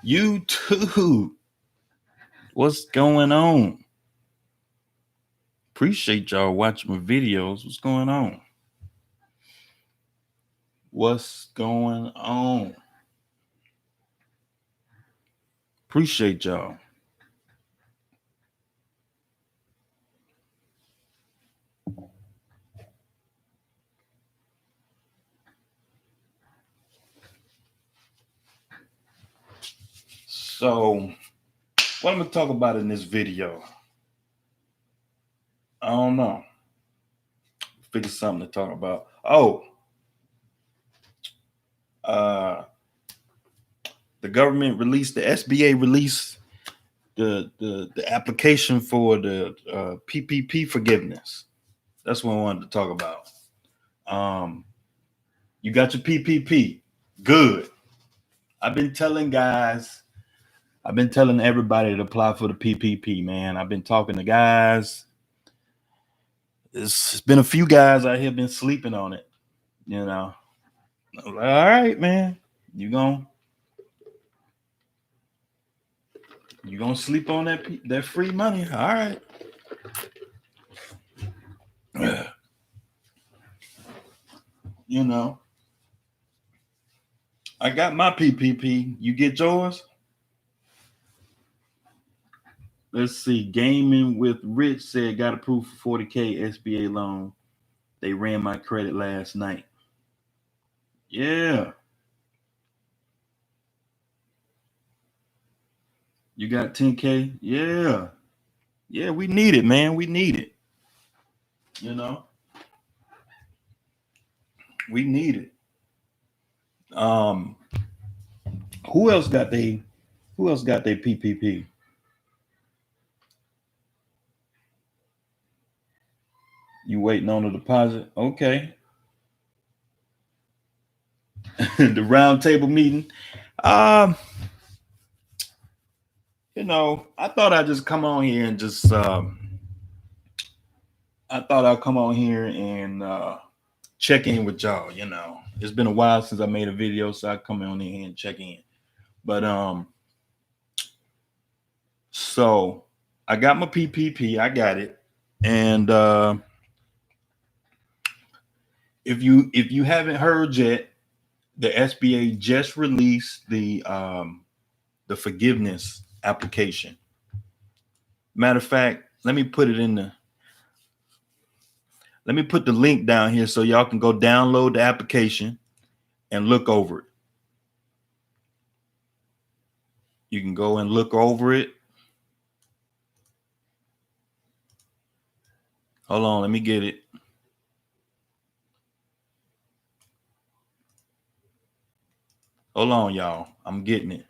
YouTube, what's going on? Appreciate y'all watching my videos. What's going on? What's going on? Appreciate y'all. So, what I'm gonna talk about in this video? I don't know. Figure something to talk about. The government released, the SBA released the application for the PPP forgiveness. That's what I wanted to talk about. You got your PPP. Good. I've been telling everybody to apply for the PPP, man. I've been talking to guys. It's been a few guys out here been sleeping on it, you know. I'm like, all right, man. You gonna sleep on that free money? All right. You know, I got my PPP. You get yours? Let's see. Gaming with Rich said got approved for 40K SBA loan. They ran my credit last night. Yeah. You got 10K? Yeah. Yeah, we need it, man. We need it. You know, we need it. Who else got their PPP? You waiting on the deposit? Okay. The round table meeting. You know, I thought I'd just come on here and just I thought I'd come on here and check in with y'all. You know, it's been a while since I made a video, so I come on here and check in. But so I got my PPP, I got it, and if you haven't heard yet, the SBA just released the forgiveness application. Matter of fact, let me put the link down here so y'all can go download the application and look over it. You can go and look over it. Hold on, let me get it. Hold on, y'all. I'm getting it.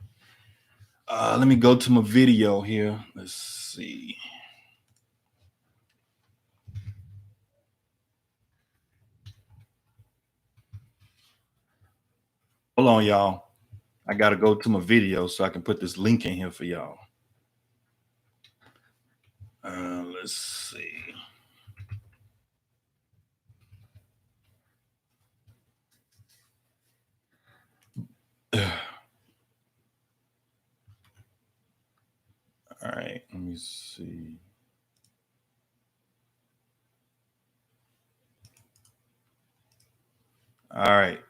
Let me go to my video here. Let's see. Hold on, y'all. I got to go to my video so I can put this link in here for y'all. Let's see. All right, let me see. All right.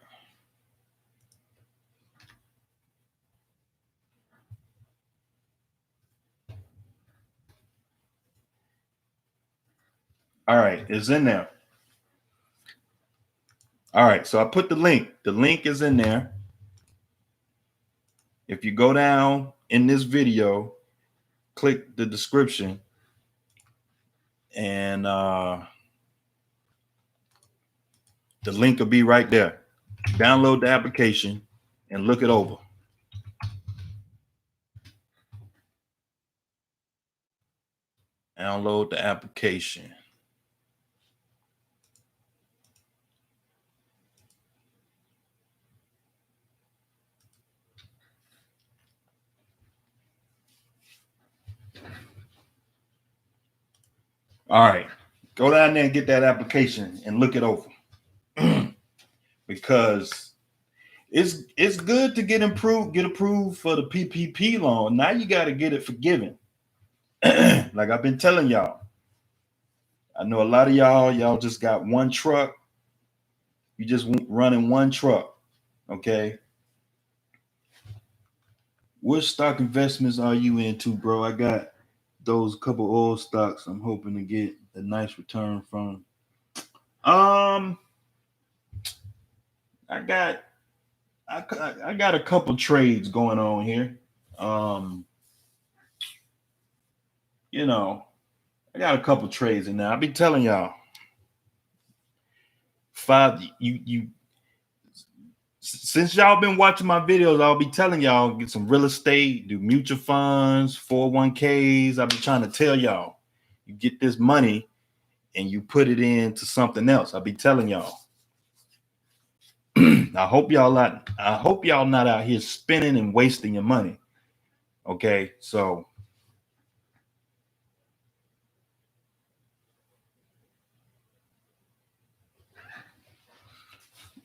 All right, it's in there. All right, so I put the link. The link is in there. If you go down in this video, click the description, and the link will be right there. Download the application and look it over. Download the application. All right, go down there and get that application and look it over. Because it's good to get approved for the PPP loan. Now you got to get it forgiven. Like I've been telling y'all, I know a lot of y'all just got one truck. You just running one truck. Okay. What stock investments are you into, bro? I got those couple oil stocks I'm hoping to get a nice return from. Um, I got I got a couple trades going on here. Um, you know, I got a couple trades in there. I've been telling y'all, you since y'all been watching my videos, I'll be telling y'all get some real estate, do mutual funds, 401ks. I'll be trying to tell y'all, you get this money and you put it into something else. I'll be telling y'all. I hope y'all not out here spending and wasting your money. Okay, so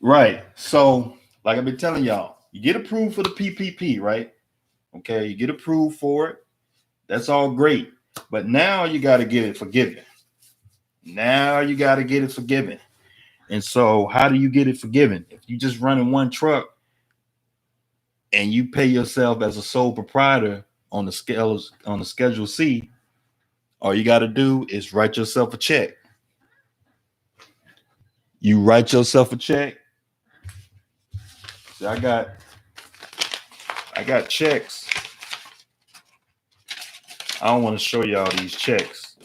right. So like I've been telling y'all, you get approved for the PPP, right? Okay, you get approved for it. That's all great. But now you got to get it forgiven. Now you got to get it forgiven. And so how do you get it forgiven? If you just running one truck and you pay yourself as a sole proprietor on the Schedule C, all you got to do is write yourself a check. You write yourself a check. See, I got checks. I don't want to show y'all these checks,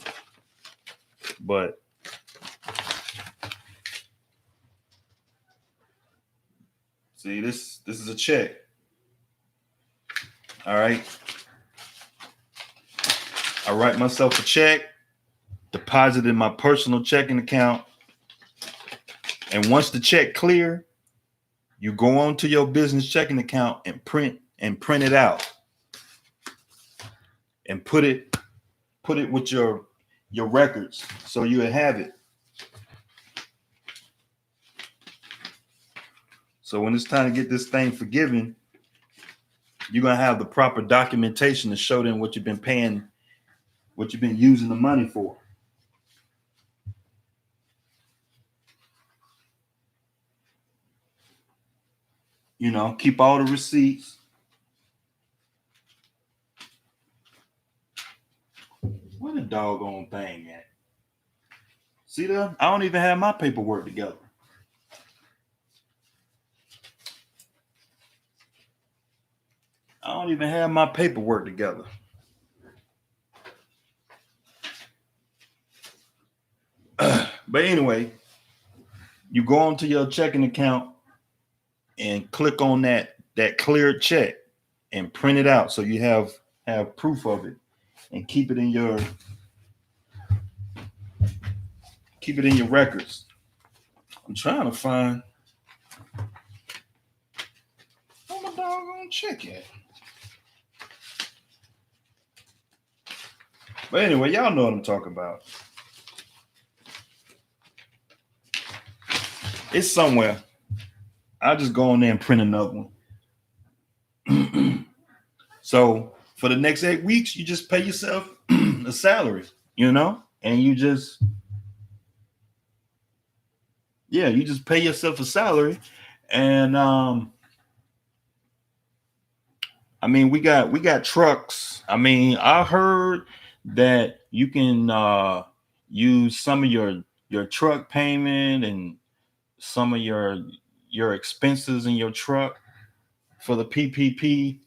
but see, this is a check. All right. I write myself a check, deposit in my personal checking account, and once the check clear, you go on to your business checking account and print it out and put it with your records so you have it. So when it's time to get this thing forgiven, you're gonna have the proper documentation to show them what you've been paying, what you've been using the money for. You know, keep all the receipts. What a doggone thing at? See there? I don't even have my paperwork together. I don't even have my paperwork together. But anyway, you go onto your checking account and click on that cleared check and print it out so you have proof of it and keep it in your records. I'm trying to find where my doggone check at. But anyway, y'all know what I'm talking about. It's somewhere. I'll just go on there and print another one. So for the next 8 weeks, you just pay yourself a salary, and you just pay yourself a salary. And I mean, we got trucks. I mean, I heard that you can use some of your truck payment and some of your expenses in your truck for the PPP.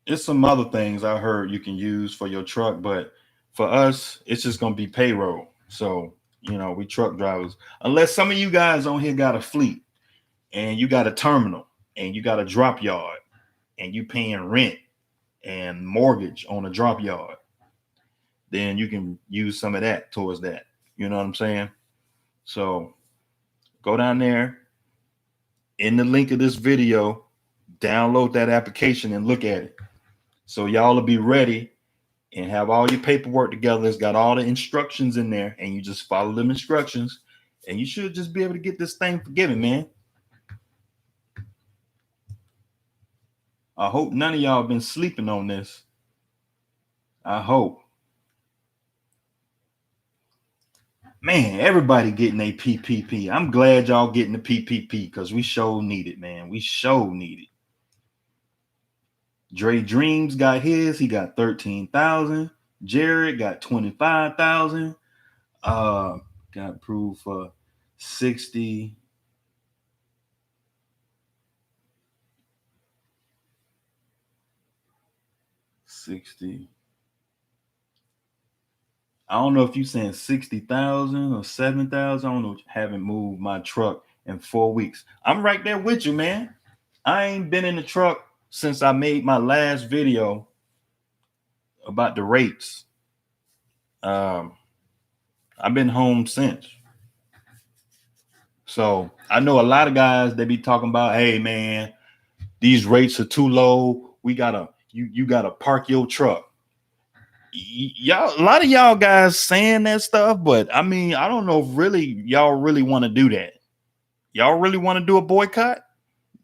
It's some other things I heard you can use for your truck, but for us, it's just gonna be payroll. So we truck drivers, unless some of you guys on here got a fleet and you got a terminal and you got a drop yard and you paying rent and mortgage on a drop yard, then you can use some of that towards that. You know what I'm saying? So go down there in the link of this video, download that application and look at it. So y'all will be ready and have all your paperwork together. It's got all the instructions in there, and you just follow them instructions And you should just be able to get this thing forgiven, man. I hope none of y'all been sleeping on this. I hope. Man, everybody getting a PPP. I'm glad y'all getting the PPP because we sure need it, man. We sure need it. Dre Dreams got his. He got 13,000. Jared got 25,000. Got approved for 60. I don't know if you saying 60,000 or 7,000. I don't know. Haven't moved my truck in 4 weeks. I'm right there with you, man. I ain't been in the truck since I made my last video about the rates. I've been home since. So I know a lot of guys, they be talking about, hey man, these rates are too low. We gotta you gotta park your truck. Y'all, a lot of y'all guys saying that stuff, but I mean, I don't know if really y'all really want to do that. Y'all really want to do a boycott?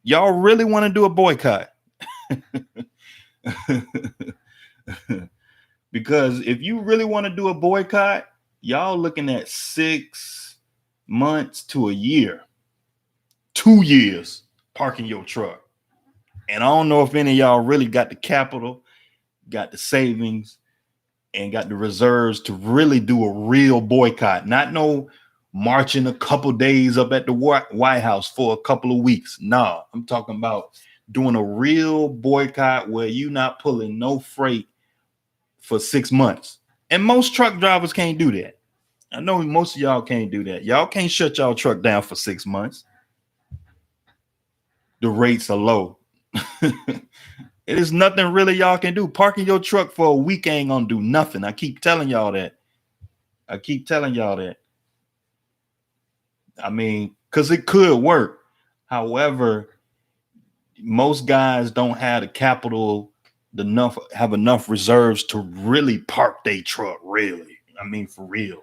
Y'all really want to do a boycott? Because if you really want to do a boycott, y'all looking at 6 months to a year, 2 years parking your truck. And I don't know if any of y'all really got the capital, got the savings, and got the reserves to really do a real boycott. Not no marching a couple days up at the White House for a couple of weeks. No, I'm talking about doing a real boycott where you're not pulling no freight for 6 months. And most truck drivers can't do that. I know most of y'all can't do that. Y'all can't shut y'all truck down for 6 months. The rates are low. It is nothing really y'all can do. Parking your truck for a week ain't gonna do nothing. I keep telling y'all that. I mean, because it could work. However, most guys don't have the capital, have enough reserves to really park their truck, really. I mean, for real.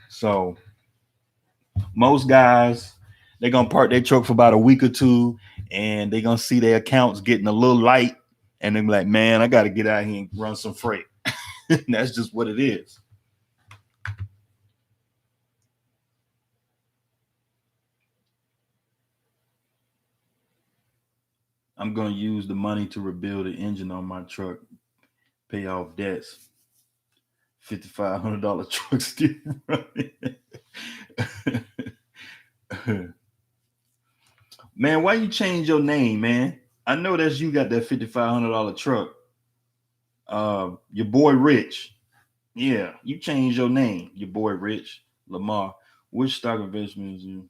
So most guys, they're gonna park their truck for about a week or two, and they're gonna see their accounts getting a little light, and they're like, man, I gotta get out here and run some freight. That's just what it is. I'm gonna use the money to rebuild the engine on my truck, pay off debts. $5,500 truck still running. Man, why you change your name, man? I know that's you got that $5,500 truck. Your boy Rich. Yeah, you changed your name. Your boy Rich Lamar. Which stock investments you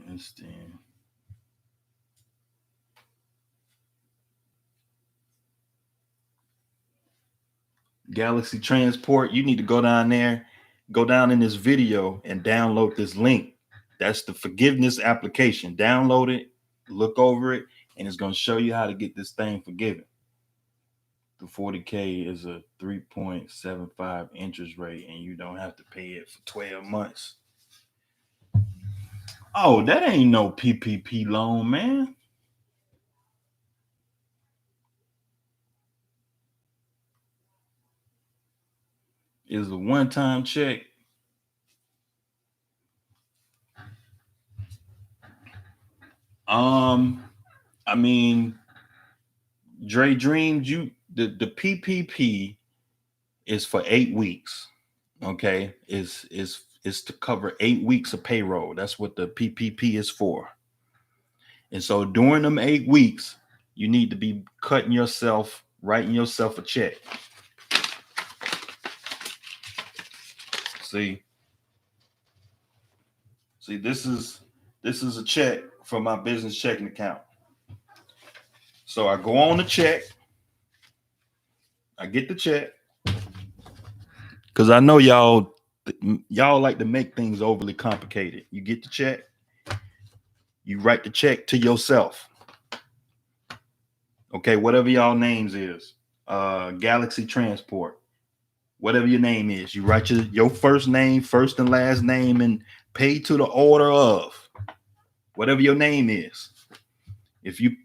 understand? Galaxy Transport. You need to go down there, go down in this video and download this link. That's the forgiveness application. Download it, look over it, and it's going to show you how to get this thing forgiven. The 40K is a 3.75 interest rate, and you don't have to pay it for 12 months. Oh, that ain't no PPP loan, man. It's a one-time check. I mean, Dre Dreams, the PPP is for 8 weeks. Okay, is to cover 8 weeks of payroll. That's what the PPP is for. And so during them 8 weeks, you need to be writing yourself a check. See, this is a check for my business checking account. So I go on the check, I get the check, because I know y'all like to make things overly complicated. You get the check, you write the check to yourself. Okay, whatever y'all names is. Galaxy Transport. whatever your name is. You write your first name, first and last name, and pay to the order of whatever your name is. If you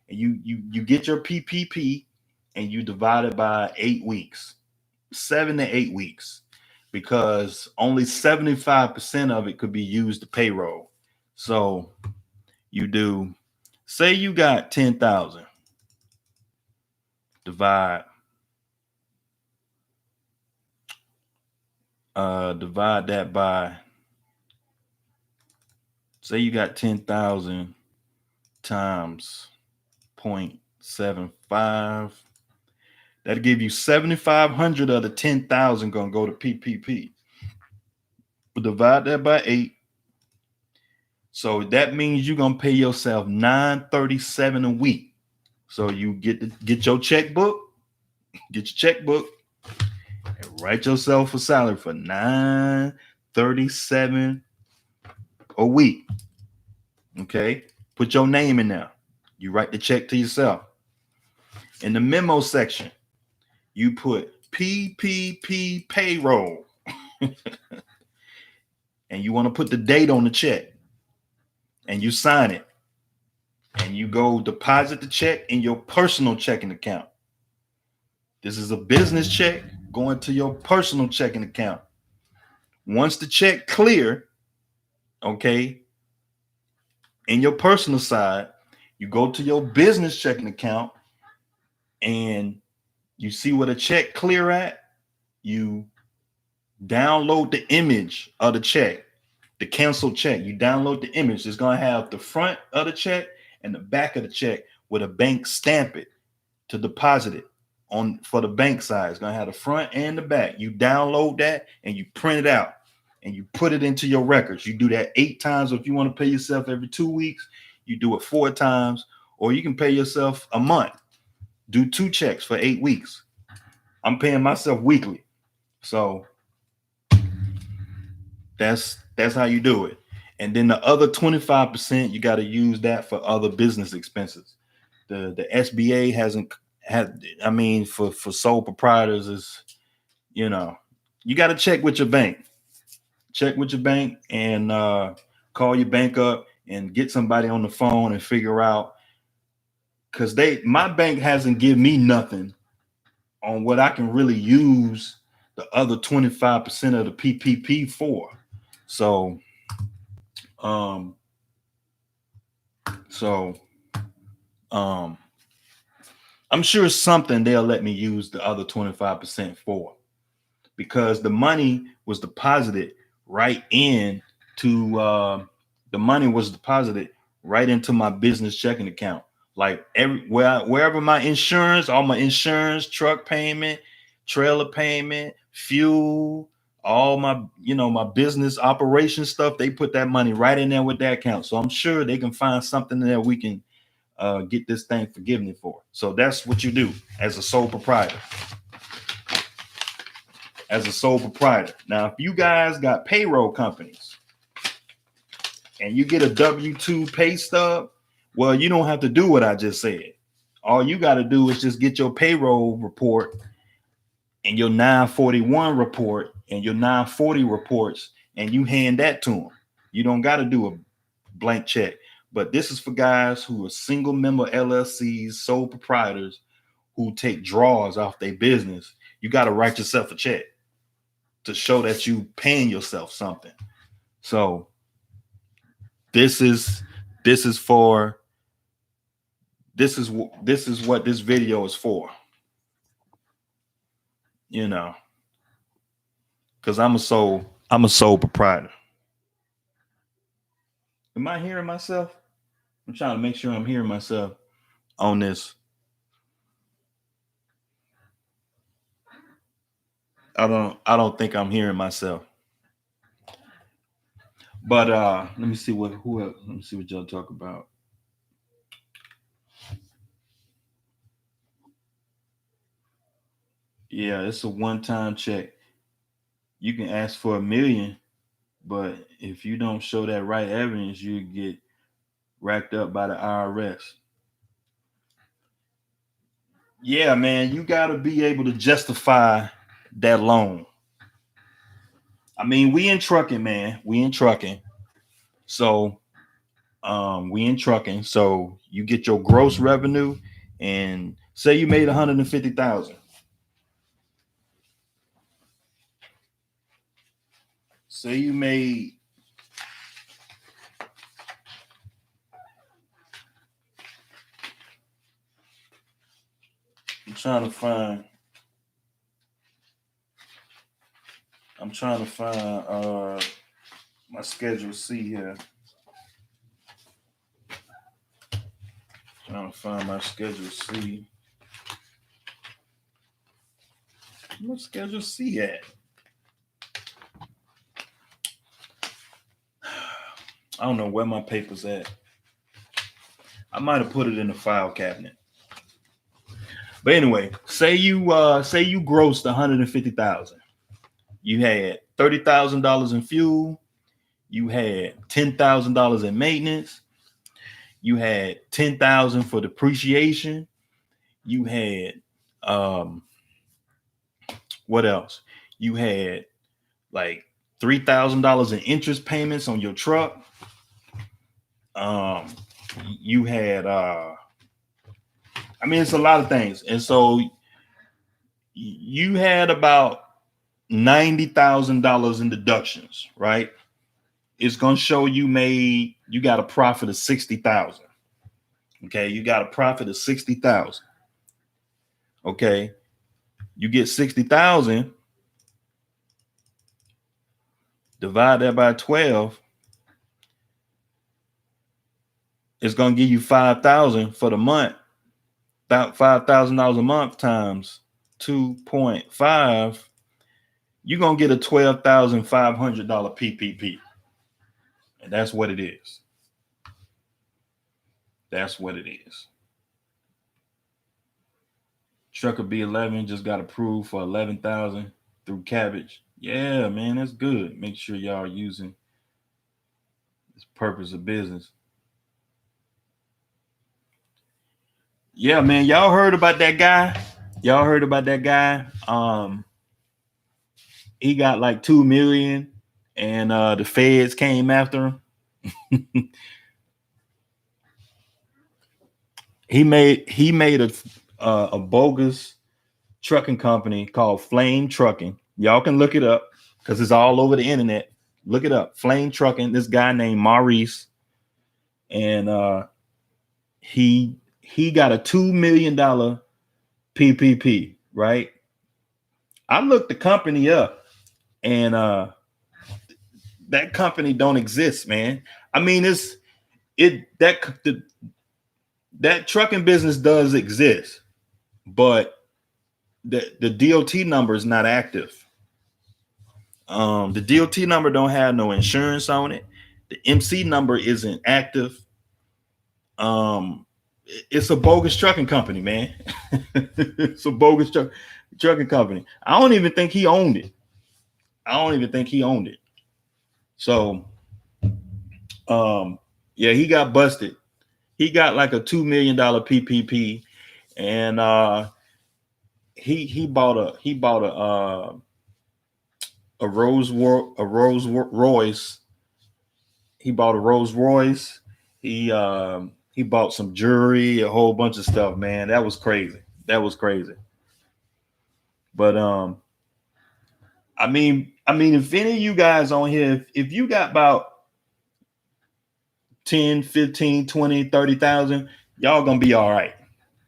get your PPP and you divide it by 8 weeks, 7 to 8 weeks, because only 75% of it could be used to payroll. So you do, say you got 10,000, divide divide that by, say you got 10,000 times 0.75. That'll give you 7,500 of the 10,000 gonna go to PPP. But divide that by 8. So that means you're gonna pay yourself $937 a week. So you get your checkbook, and write yourself a salary for $937 a week. Okay, put your name in there. You write the check to yourself. In the memo section, you put PPP payroll, and you want to put the date on the check, and you sign it, and you go deposit the check in your personal checking account. This is a business check going to your personal checking account. Once the check clear, okay, in your personal side, you go to your business checking account and you see where the check clear at. You download the image of the check, the canceled check. You download the image. It's going to have the front of the check and the back of the check with a bank stamp it to deposit it on for the bank side. It's going to have the front and the back. You download that and you print it out and you put it into your records. You do that 8 times. If you want to pay yourself every 2 weeks, you do it 4 times, or you can pay yourself a month. Do 2 checks for 8 weeks. I'm paying myself weekly. So that's how you do it. And then the other 25%, you got to use that for other business expenses. The SBA hasn't had, I mean, for sole proprietors is, you got to check with your bank. Check with your bank and call your bank up and get somebody on the phone and figure out, because my bank hasn't given me nothing on what I can really use the other 25% of the PPP for. So I'm sure it's something they'll let me use the other 25% for, because the money was deposited right into my business checking account. Like wherever my insurance, all my insurance, truck payment, trailer payment, fuel, all my, my business operation stuff, they put that money right in there with that account. So I'm sure they can find something that we can get this thing forgiven for. So that's what you do as a sole proprietor. Now, if you guys got payroll companies and you get a W-2 pay stub, well, you don't have to do what I just said. All you got to do is just get your payroll report and your 941 report and your 940 reports, and you hand that to them. You don't got to do a blank check. But this is for guys who are single member LLCs, sole proprietors, who take draws off their business. You got to write yourself a check to show that you paying yourself something. So this is what this video is for. Because I'm a sole proprietor. Am I hearing myself? I'm trying to make sure I'm hearing myself on this. I don't think I'm hearing myself. But let me see what y'all talk about. Yeah, it's a one-time check. You can ask for $1 million, but if you don't show that right evidence, you get racked up by the IRS. Yeah, man, you got to be able to justify that loan. I mean, we in trucking, man. We in trucking. So we in trucking. So you get your gross revenue, and say you made 150,000. Say you made, I'm trying to find my schedule C here. Trying to find my schedule C. What schedule C at? I don't know where my paper's at. I might have put it in the file cabinet. But anyway, say you grossed 150,000. You had $30,000 in fuel. You had $10,000 in maintenance. You had $10,000 for depreciation. You had what else? You had like $3,000 in interest payments on your truck. You had I mean, it's a lot of things. And so you had about $90,000 in deductions, right? It's gonna show you got a profit of 60,000. Okay, you got a profit of 60,000. Okay, you get 60,000, divide that by 12. It's gonna give you 5,000 for the month. $5,000 a month times 2.5. You're gonna get a $12,500 PPP, and that's what it is. That's what it is. Trucker B11 just got approved for 11,000 through Cabbage. Yeah, man, that's good. Make sure y'all using this purpose of business. Yeah, man, y'all heard about that guy? Y'all heard about that guy? He got like 2 million, and the feds came after him. he made a bogus trucking company called Flame Trucking. Y'all can look it up because it's all over the internet. Look it up. Flame Trucking. This guy named Maurice, and he got a $2 million PPP. Right. I looked the company up, and that company don't exist, man. I mean, that trucking business does exist, but the DOT number is not active. The DOT number don't have no insurance on it. The MC number isn't active. It's a bogus trucking company, man. It's a bogus trucking company. I don't even think he owned it. So, yeah, he got busted. He got like a $2 million PPP, and he bought a Rolls Royce. He bought a Rolls Royce. He bought some jewelry, a whole bunch of stuff, man. That was crazy. But I mean, if any of you guys on here, if you got about 10, 15, 20, 30,000, y'all gonna be all right.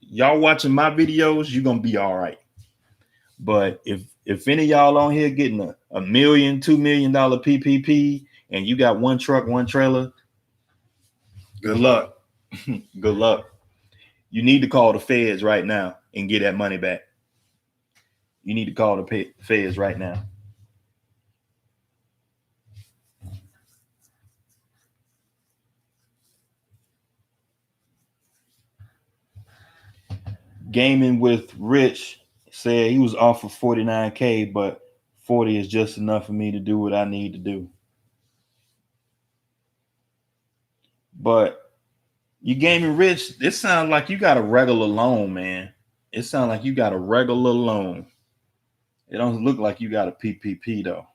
Y'all watching my videos, you're gonna be all right. But if any of y'all on here getting a $1 million, $2 million PPP, and you got one truck, one trailer, good luck. Good luck. You need to call the feds right now and get that money back. You need to call the feds right now. Gaming with Rich said he was offered 49K, but 40 is just enough for me to do what I need to do. But you gaming Rich, it sounds like you got a regular loan, man. It sounds like you got a regular loan. It don't look like you got a PPP though.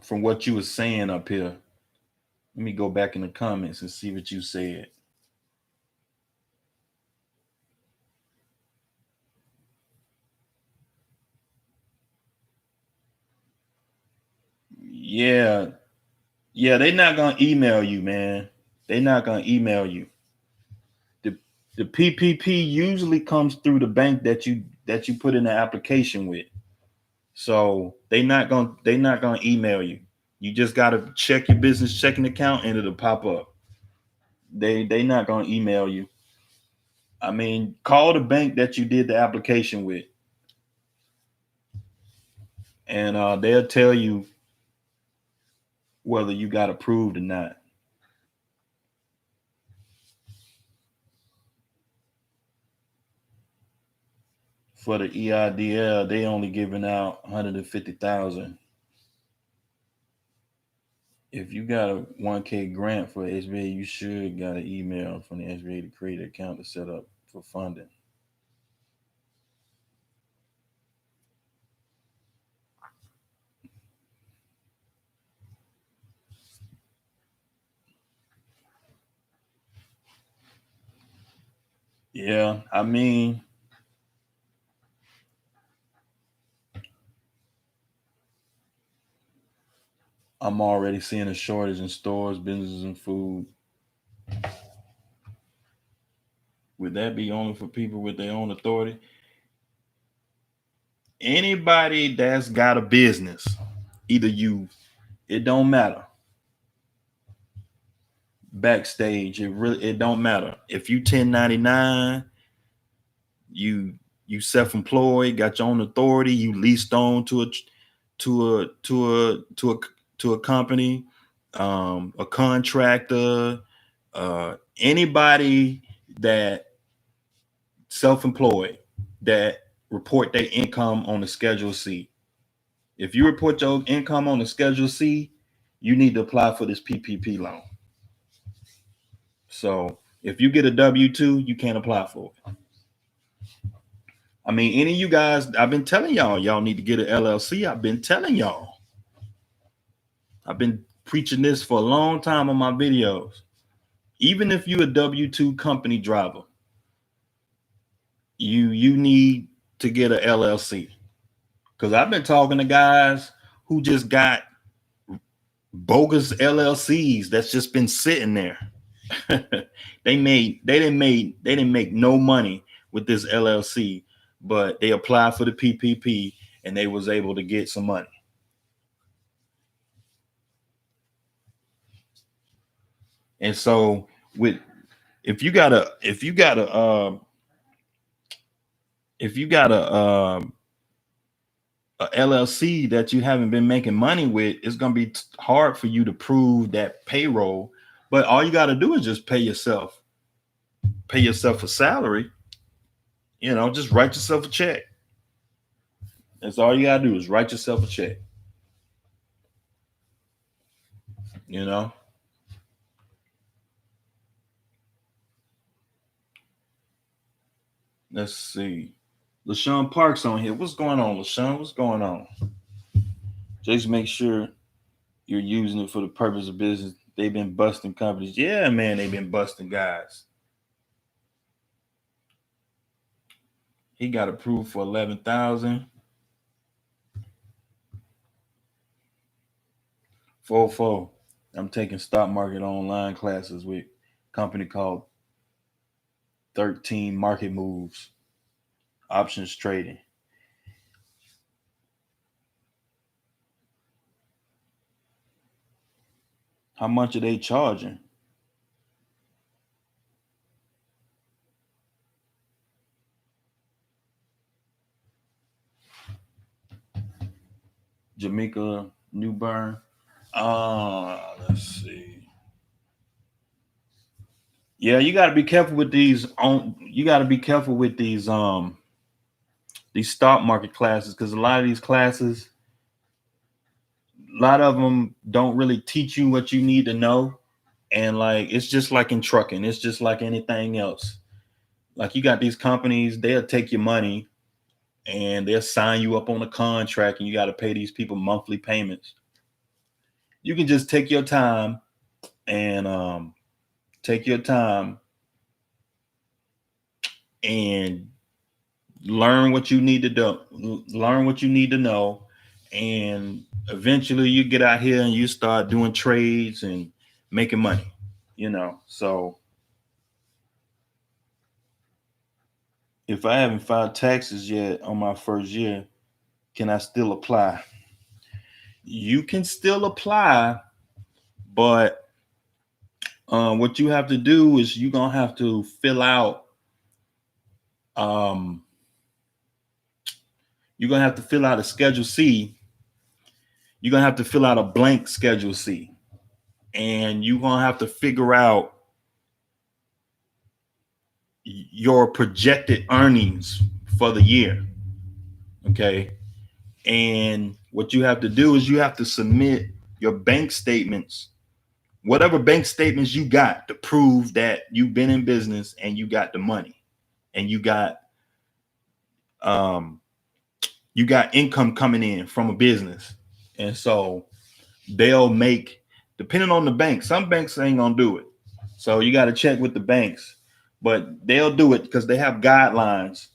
From what you were saying up here, let me go back in the comments and see what you said. Yeah, yeah, they're not gonna email you, man. They're not gonna email you. The the PPP usually comes through the bank that you put in the application with. So they not gonna email you. You just gotta check your business checking account and it'll pop up. They not gonna email you. I mean, call the bank that you did the application with, and they'll tell you whether you got approved or not. For the EIDL, they only giving out 150,000. If you got a 1K grant for SBA, you should got an email from the SBA to create an account to set up for funding. Yeah, I mean, I'm already seeing a shortage in stores, businesses, and food. Would that be only for people with their own authority? Anybody that's got a business, either you, it don't matter. Backstage, it don't matter. If you 1099, you you self-employed, got your own authority, you leased on to a company, a contractor, anybody that self-employed that report their income on the Schedule C. If you report your income on the Schedule C, you need to apply for this PPP loan. So if you get a W-2, you can't apply for it. I mean, any of you guys, I've been telling y'all need to get an LLC. I've been telling y'all. I've been preaching this for a long time on my videos. Even if you're a W-2 company driver, you need to get an LLC. Because I've been talking to guys who just got bogus LLCs that's just been sitting there. They didn't make no money with this LLC, but they applied for the PPP and they was able to get some money. And so with if you got a if you got a if you got a LLC that you haven't been making money with, it's gonna be hard for you to prove that payroll. But all you got to do is just pay yourself a salary. Just write yourself a check. That's all you gotta do is write yourself a check. You know. Let's see. LaShawn Parks on here. What's going on, LaShawn? What's going on? Just make sure you're using it for the purpose of business. They've been busting companies. Yeah, man, they've been busting guys. He got approved for 11,000. 4-4. I'm taking stock market online classes with a company called 13 Market Moves Options Trading. How much are they charging? Jamaica Newburn. Let's see. Yeah, you got to be careful with these. You got to be careful with these stock market classes because a lot of these classes, a lot of them don't really teach you what you need to know, and like it's just like in trucking, it's just like anything else. Like you got these companies, they'll take your money and they'll sign you up on a contract and you got to pay these people monthly payments. You can just take your time and take your time and learn what you need to do, learn what you need to know, and eventually you get out here and you start doing trades and making money, So if I haven't filed taxes yet on my first year, can I still apply? You can still apply, but what you have to do is you're gonna have to fill out. Um, you're gonna have to fill out a Schedule C. You're gonna have to fill out a blank Schedule C, and you're gonna have to figure out your projected earnings for the year. Okay, and what you have to do is you have to submit your bank statements, whatever bank statements you got to prove that you've been in business and you got the money and um you got income coming in from a business. And so they'll make, depending on the bank, some banks ain't gonna do it, so you got to check with the banks, but they'll do it because they have guidelines.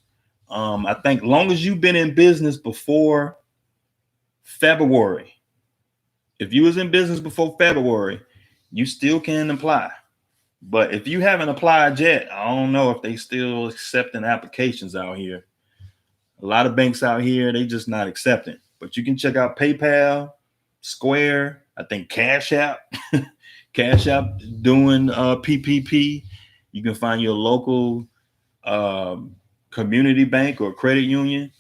I think long as you've been in business before February, if you was in business before February, you still can apply. But if you haven't applied yet, I don't know if they still accepting applications out here. A lot of banks out here, they just not accepting. But you can check out PayPal, Square, I think Cash App. Cash App doing PPP. You can find your local community bank or credit union.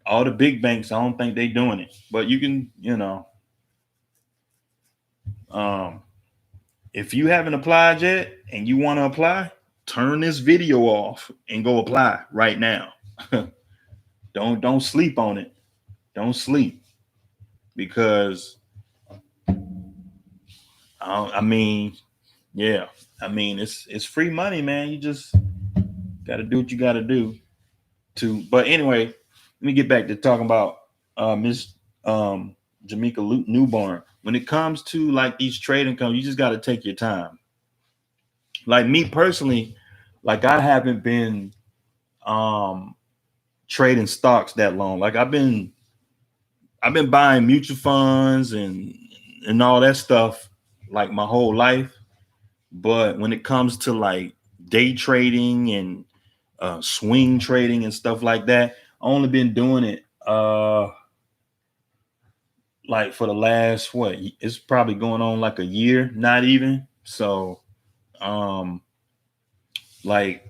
All the big banks, I don't think they doing it. But you can, um, if you haven't applied yet and you want to apply, turn this video off and go apply right now. Don't sleep on it. Don't sleep, because I mean, yeah, I mean it's free money, man. You just got to do what you got to do to. But anyway, let me get back to talking about Miss Jamaica Newborn. When it comes to like these trading companies, you just got to take your time. Like me personally, like I haven't been trading stocks that long. Like I've been buying mutual funds and all that stuff like my whole life. But when it comes to like day trading and swing trading and stuff like that, I only been doing it like for the last it's probably going on like a year, not even. So um like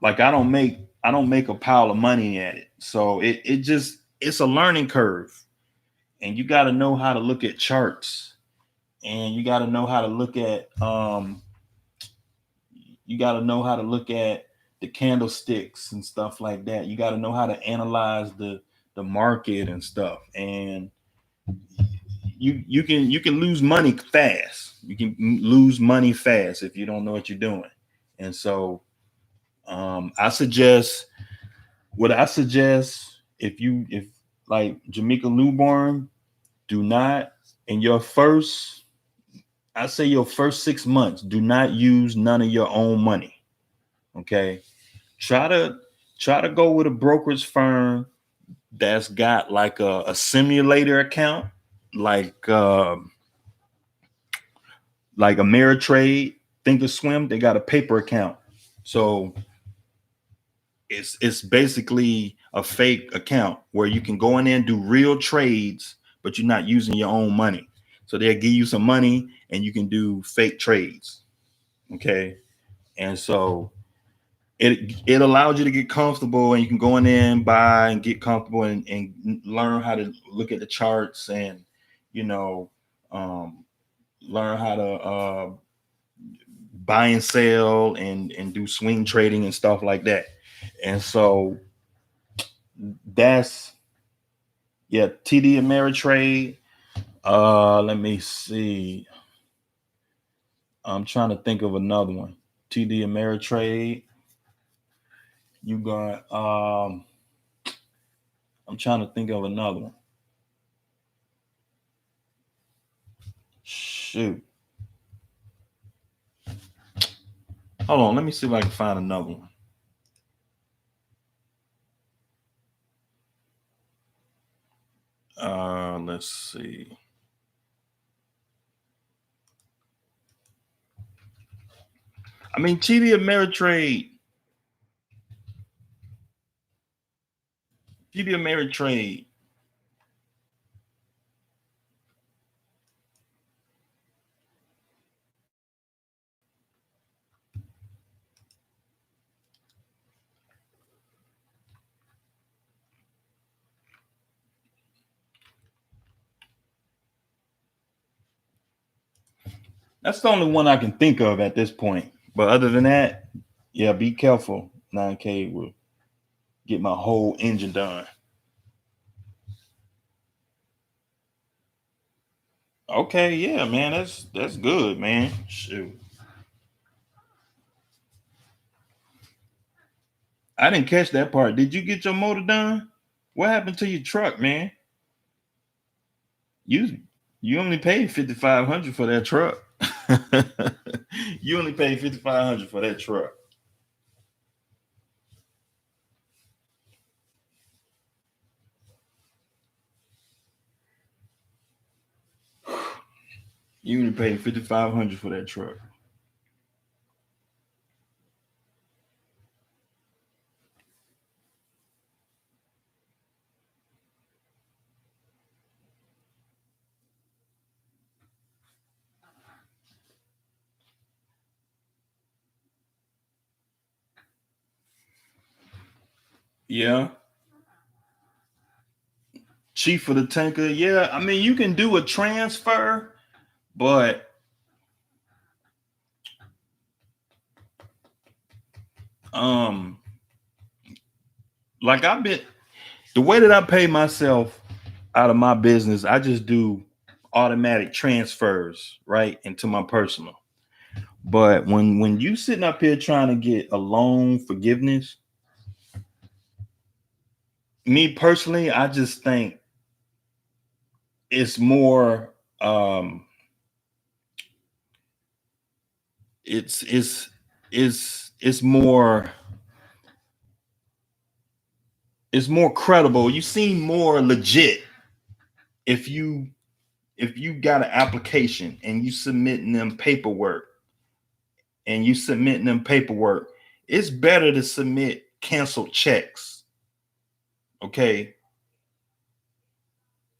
I don't make a pile of money at it. So it's a learning curve, and you got to know how to look at charts, and you got to know how to look at the candlesticks and stuff like that. You got to know how to analyze the market and stuff. And you can lose money fast. You can lose money fast if you don't know what you're doing. And so I suggest what I suggest, if like Jamaica Newborn, do not in your first, I say your first 6 months, do not use none of your own money. Okay. Try to go with a brokerage firm that's got like a simulator account, like Ameritrade, Thinkorswim. They got a paper account, so it's basically a fake account where you can go in there and do real trades, but you're not using your own money. So they'll give you some money and you can do fake trades. Okay, and so it allows you to get comfortable, and you can go in there and buy and get comfortable and learn how to look at the charts, and you know um, learn how to buy and sell and do swing trading and stuff like that. And so that's, yeah, TD Ameritrade. Let me see, I'm trying to think of another one. TD Ameritrade. You got I'm trying to think of another one. Shoot. Hold on, let me see if I can find another one. Let's see. I mean, TD Ameritrade. TD Ameritrade. That's the only one I can think of at this point. But other than that, yeah, be careful. 9K will get my whole engine done. Okay, yeah, man, that's good, man. Shoot. I didn't catch that part. Did you get your motor done? What happened to your truck, man? You you only paid 5,500 for that truck. You only paid 5,500 for that truck. You only paid 5,500 for that truck. Yeah. Chief of the tanker. Yeah, I mean you can do a transfer, but um like I've been the way that I pay myself out of my business, I just do automatic transfers right into my personal. But when you sitting up here trying to get a loan forgiveness, me personally, I just think it's more it's it's it's more it's more credible. You seem more legit if you got an application and you submitting them paperwork it's better to submit canceled checks. Okay.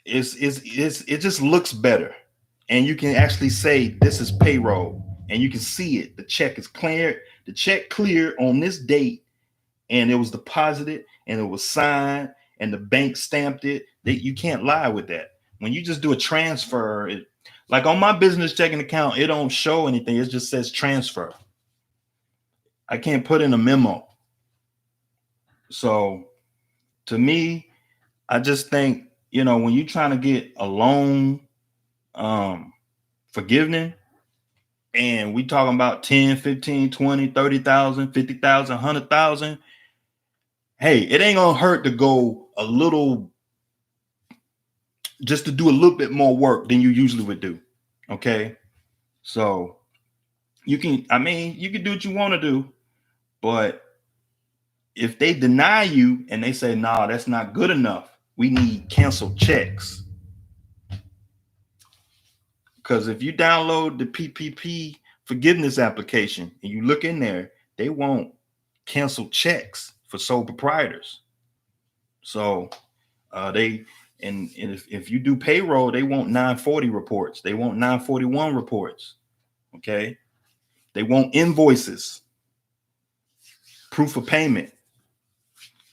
It just looks better. And you can actually say this is payroll and you can see it. The check is cleared. The check cleared on this date and it was deposited and it was signed and the bank stamped it. You can't lie with that. When you just do a transfer, like on my business checking account, it don't show anything. It just says transfer. I can't put in a memo. So to me, I just think, when you're trying to get a loan, forgiveness, and we talking about 10, 15, 20, 30,000, 50,000, 100,000. Hey, it ain't gonna hurt to go a little, just to do a little bit more work than you usually would do. Okay. So you can do what you want to do, but if they deny you and they say, nah, that's not good enough, we need canceled checks. Because if you download the PPP forgiveness application and you look in there, they want canceled checks for sole proprietors. So they and if you do payroll, they want 940 reports. They want 941 reports. Okay. They want invoices, proof of payment.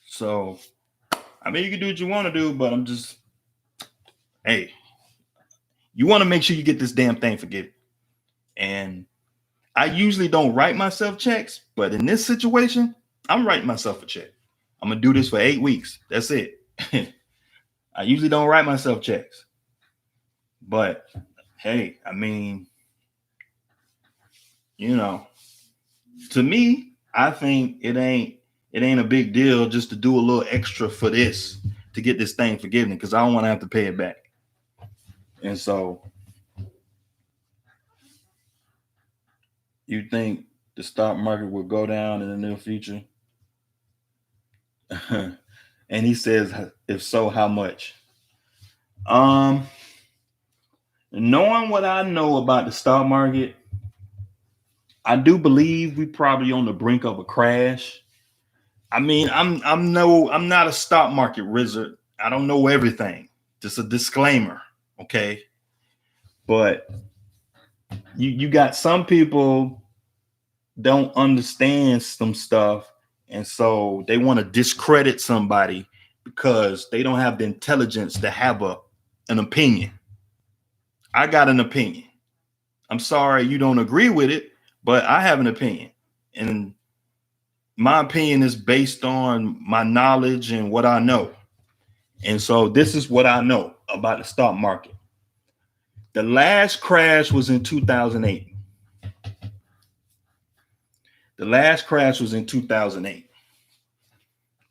So, you can do what you want to do, but hey, you want to make sure you get this damn thing forgiven. And I usually don't write myself checks, but in this situation, I'm writing myself a check. I'm going to do this for 8 weeks. That's it. I usually don't write myself checks. But hey, you know, To me, I think it ain't a big deal just to do a little extra for this to get this thing forgiven because I don't want to have to pay it back. And so you think the stock market will go down in the near future? And he says, if so, how much? Um, Knowing what I know about the stock market, I do believe we probably on the brink of a crash. I mean, I'm not a stock market wizard. I don't know everything. Just a disclaimer, okay? But you got some people don't understand some stuff, and so they want to discredit somebody because they don't have the intelligence to have an opinion. I got an opinion. I'm sorry you don't agree with it, but I have an opinion. And my opinion is based on my knowledge and what I know. And so this is what I know about the stock market. The last crash was in 2008. The last crash was in 2008.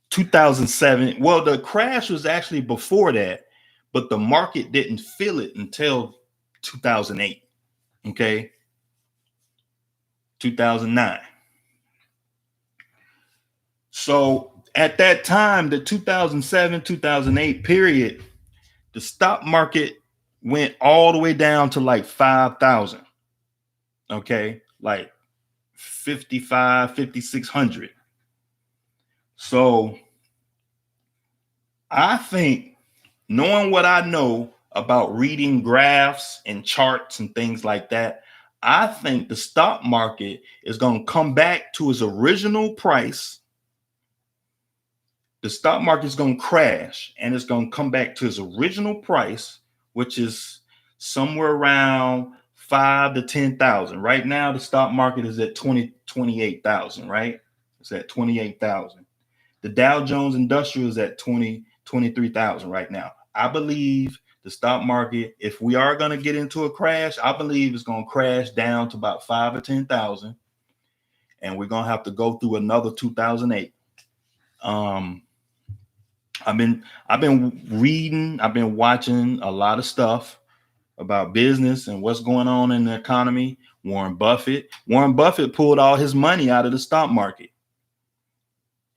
2007. Well, the crash was actually before that, but the market didn't feel it until 2008. Okay. 2009. So at that time, the 2007, 2008 period, the stock market went all the way down to like 5,000. Okay. Like 55, 5,600. So I think, knowing what I know about reading graphs and charts and things like that, I think the stock market is going to come back to its original price. The stock market is going to crash and it's going to come back to its original price, which is somewhere around 5 to 10,000. Right now, the stock market is at 28,000, right? It's at 28,000. The Dow Jones Industrial is at 23,000 right now. I believe the stock market, if we are going to get into a crash, I believe it's going to crash down to about 5 or 10,000. And we're going to have to go through another 2008. I've been reading, I've been watching a lot of stuff about business and what's going on in the economy. Warren Buffett pulled all his money out of the stock market.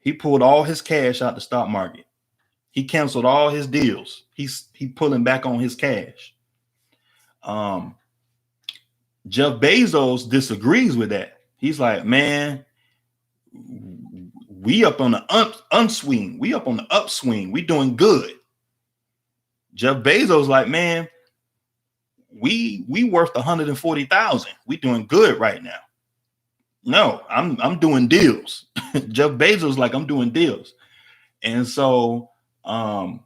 He pulled all his cash out the stock market. He canceled all his deals. He's pulling back on his cash. Jeff Bezos disagrees with that. He's like, man, we up on the upswing. We up on the upswing. We doing good. Jeff Bezos like, man, we worth 140,000. We doing good right now. No, I'm doing deals. Jeff Bezos like, I'm doing deals. And so the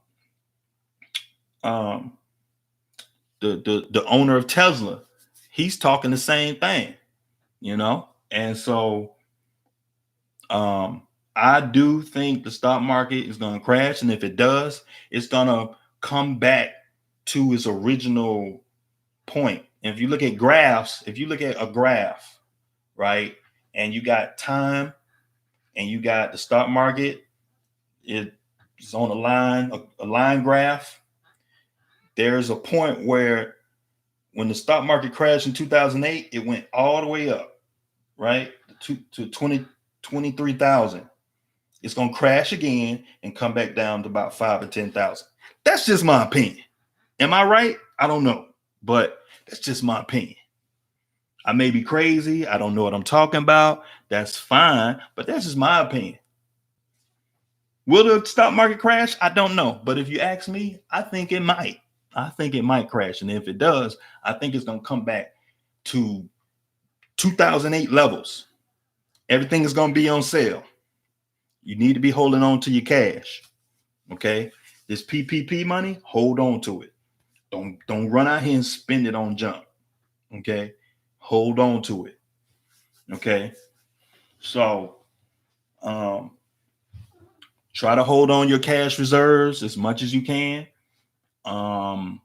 owner of Tesla, he's talking the same thing, you know? And so I do think the stock market is going to crash. And if it does, it's going to come back to its original point. And if you look at graphs, if you look at a graph, right, and you got time and you got the stock market, it's on a line graph. There's a point where when the stock market crashed in 2008, it went all the way up, right, to 23,000. It's going to crash again and come back down to about 5 or 10,000. That's just my opinion. Am I right? I don't know, but that's just my opinion. I may be crazy. I don't know what I'm talking about. That's fine, but that's just my opinion. Will the stock market crash? I don't know. But if you ask me, I think it might. I think it might crash. And if it does, I think it's going to come back to 2008 levels. Everything is going to be on sale. You need to be holding on to your cash. Okay. This PPP money, hold on to it. Don't run out here and spend it on junk. Okay. Hold on to it. Okay. So try to hold on your cash reserves as much as you can. I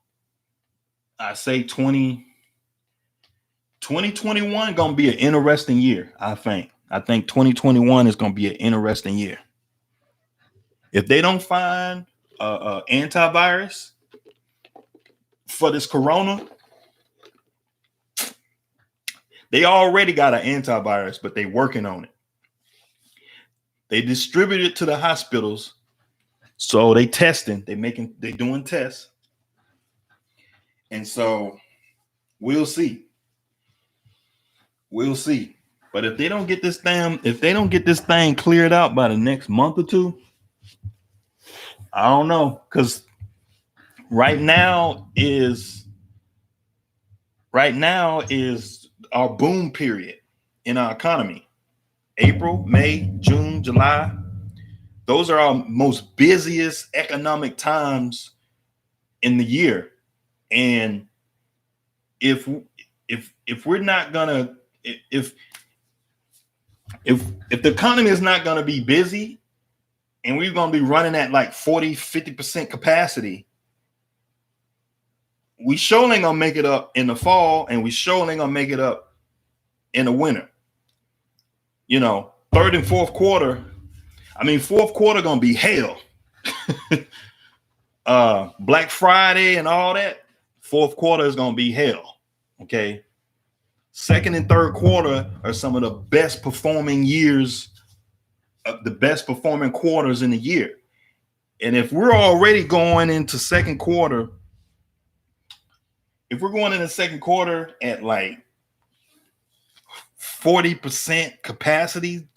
say 2021 gonna be an interesting year, I think. I think 2021 is going to be an interesting year. If they don't find antivirus for this corona, they already got an antivirus, but they working on it. They distribute it to the hospitals, so they testing. They doing tests, and so we'll see. We'll see. But if they don't get this thing cleared out by the next month or two, I don't know, because right now is our boom period in our economy. April, May, June, July. Those are our most busiest economic times in the year. And if we're not gonna if the economy is not gonna be busy and we're gonna be running at like 40-50% capacity, we surely ain't gonna make it up in the fall, and we surely ain't gonna make it up in the winter. You know, third and fourth quarter. I mean, fourth quarter gonna be hell. Black Friday and all that. Fourth quarter is gonna be hell. Okay. Second and third quarter are some of the best performing years, the best performing quarters in the year. And if we're already going into second quarter, if we're going into second quarter at like 40% capacity,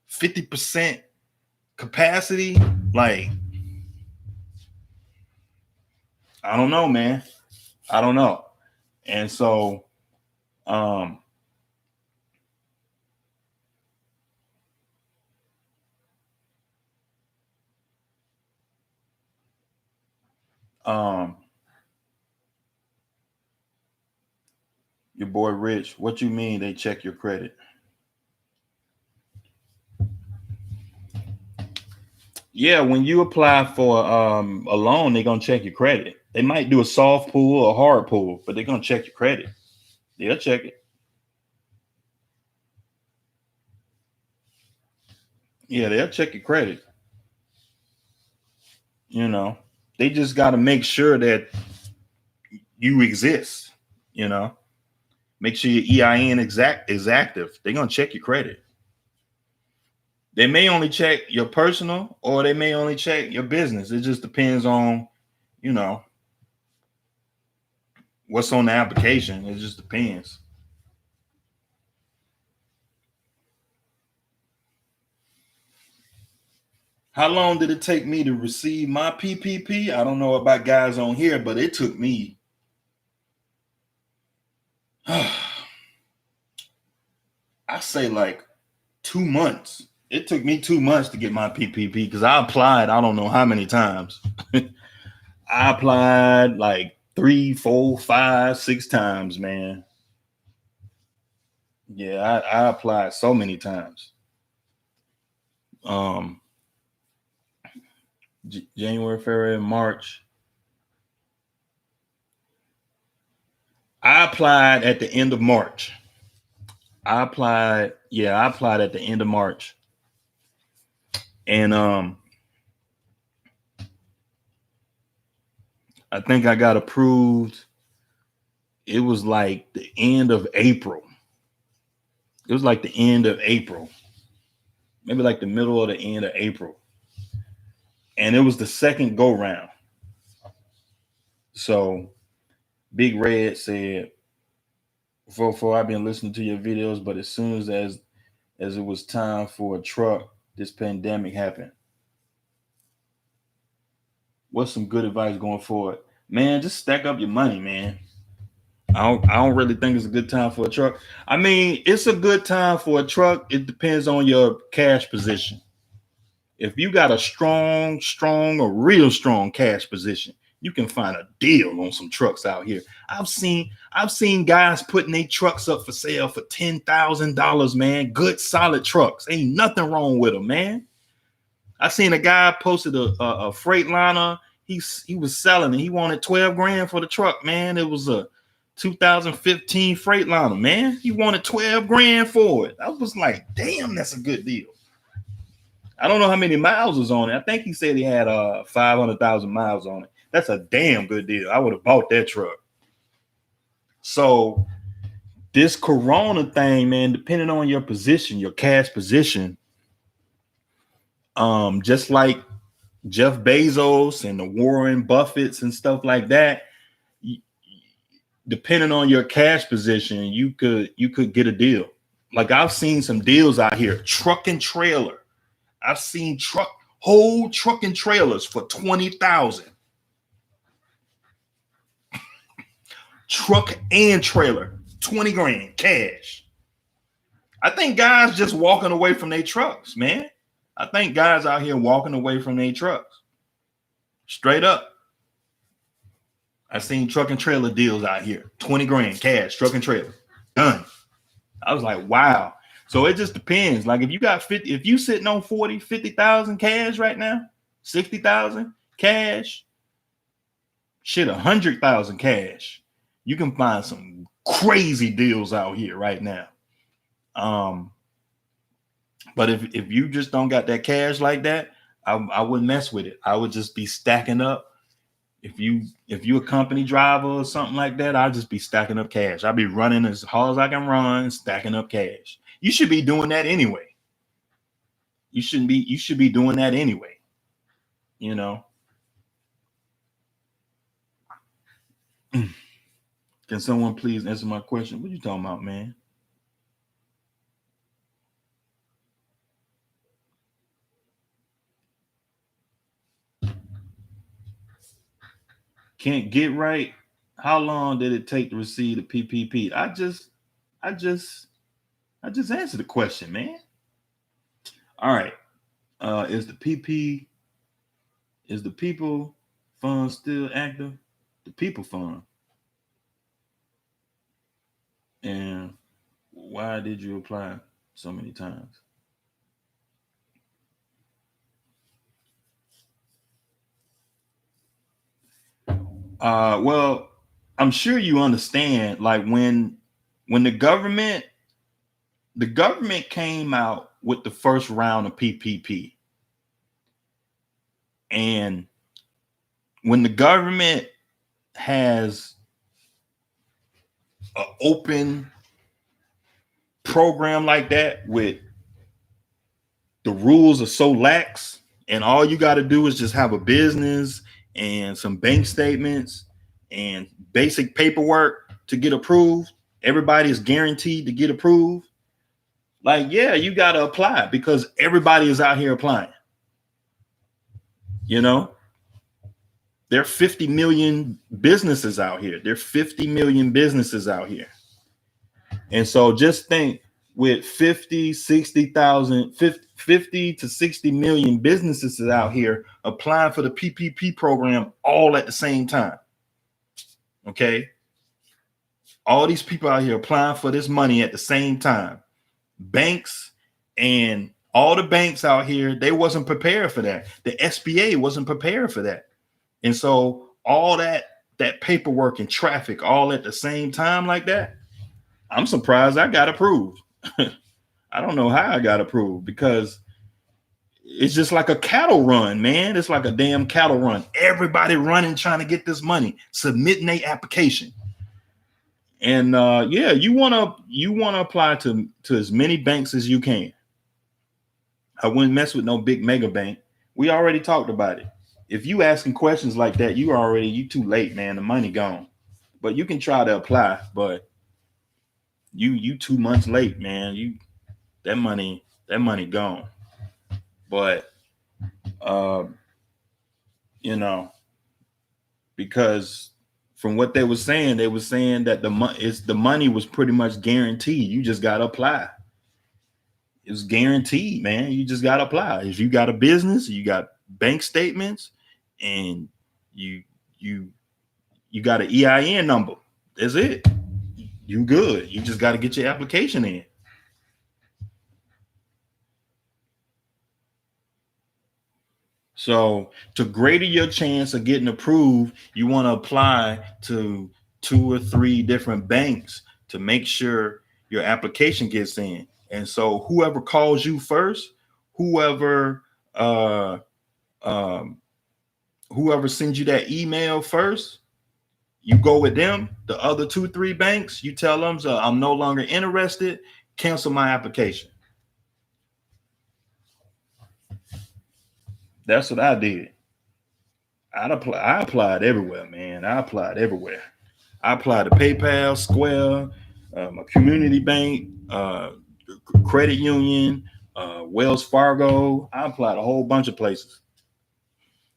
50% capacity, like, I don't know, man. I don't know. And so, your boy Rich, what you mean they check your credit? Yeah, when you apply for a loan, they're gonna check your credit. They might do a soft pull or a hard pull, but they're gonna check your credit. They'll check it. Yeah, they'll check your credit. You know, they just got to make sure that you exist. You know, make sure your EIN is active. They're gonna check your credit. They may only check your personal, or they may only check your business. It just depends on, you know, what's on the application. It just depends. How long did it take me to receive my PPP? I don't know about guys on here, but it took me I say like 2 months. It took me 2 months to get my PPP because I applied I don't know how many times. I applied like 3, 4, 5, 6 times, man. Yeah, I applied so many times. January, February, March. I applied at the end of March. I applied at the end of March. And I think I got approved. It was like the end of April. It was like the end of April. Maybe like the middle or the end of April. And it was the second go round. So Big Red said, for I've been listening to your videos, but as soon as it was time for a truck, this pandemic happened. What's some good advice going forward? Man, just stack up your money, man. I don't really think it's a good time for a truck. I mean, it's a good time for a truck. It depends on your cash position. If you got a strong or real strong cash position, you can find a deal on some trucks out here. I've seen guys putting their trucks up for sale for $10,000, man. Good solid trucks. Ain't nothing wrong with them, man. I seen a guy posted a Freightliner. He was selling it. He wanted $12,000 for the truck, man. It was a 2015 Freightliner, man. He wanted 12 grand for it. I was like, damn, that's a good deal. I don't know how many miles was on it. I think he said he had 500,000 miles on it. That's a damn good deal. I would have bought that truck. So this Corona thing, man, depending on your position, your cash position, just like Jeff Bezos and the Warren Buffetts and stuff like that, depending on your cash position, you could get a deal. Like I've seen some deals out here, truck and trailer. I've seen whole truck and trailers for 20,000. Truck and trailer, 20 grand cash. I think guys just walking away from their trucks, man. I think guys out here walking away from their trucks. Straight up. I've seen truck and trailer deals out here. 20 grand cash, truck and trailer. Done. I was like, wow. So it just depends. Like if you got 50, if you sitting on 40, 50,000 cash right now, 60,000 cash, shit, 100,000 cash, you can find some crazy deals out here right now. But if you just don't got that cash like that, I wouldn't mess with it. I would just be stacking up. If you a company driver or something like that, I'll just be stacking up cash. I'll be running as hard as I can run, stacking up cash. You should be doing that anyway. You should be doing that anyway. You know. Can someone please answer my question? What you talking about, man? Can't get right. How long did it take to receive the PPP? I just answered the question, man. All right. Is the people fund still active? The people fund. And why did you apply so many times? Well, I'm sure you understand, like when the government came out with the first round of PPP, and when the government has an open program like that with the rules are so lax and all you got to do is just have a business and some bank statements and basic paperwork to get approved, everybody is guaranteed to get approved. Like, yeah, you got to apply because everybody is out here applying. You know, there are 50 million businesses out here. There are 50 million businesses out here. And so just think, with 50, 60,000, 50 to 60 million businesses out here applying for the PPP program all at the same time. Okay. All these people out here applying for this money at the same time. Banks and all the banks out here, they wasn't prepared for that. The SBA wasn't prepared for that. And so all that paperwork and traffic all at the same time like that, I'm surprised I got approved. I don't know how I got approved because it's just like a cattle run, man. It's like a damn cattle run. Everybody running, trying to get this money, submitting their application. And yeah, you wanna apply to as many banks as you can. I wouldn't mess with no big mega bank. We already talked about it. If you asking questions like that, you too late, man. The money gone. But you can try to apply, but you 2 months late, man. That money gone. But you know, because from what they were saying that the money was pretty much guaranteed. You just gotta apply. It's guaranteed, man. You just gotta apply. If you got a business, you got bank statements, and you got an EIN number. That's it. You good. You just got to get your application in. So to greater your chance of getting approved, you want to apply to 2 or 3 different banks to make sure your application gets in. And so whoever calls you first, whoever uh, um, whoever sends you that email first, you go with them. The other 2, 3 banks, you tell them, so I'm no longer interested. Cancel my application. That's what I did. I applied everywhere, man. I applied everywhere. I applied to PayPal, Square, a community bank, credit union, Wells Fargo. I applied a whole bunch of places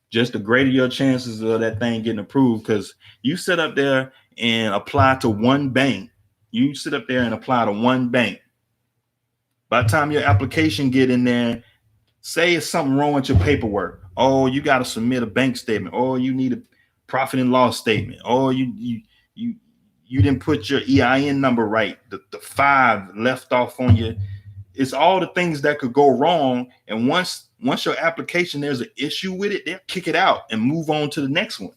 just to greater your chances of that thing getting approved. Because you sit up there and apply to one bank. You sit up there and apply to one bank. By the time your application get in there, say it's something wrong with your paperwork. Oh, you got to submit a bank statement. Oh, you need a profit and loss statement. Oh, you you didn't put your EIN number right. The 5 left off on your. It's all the things that could go wrong. And once your application, there's an issue with it, they'll kick it out and move on to the next one.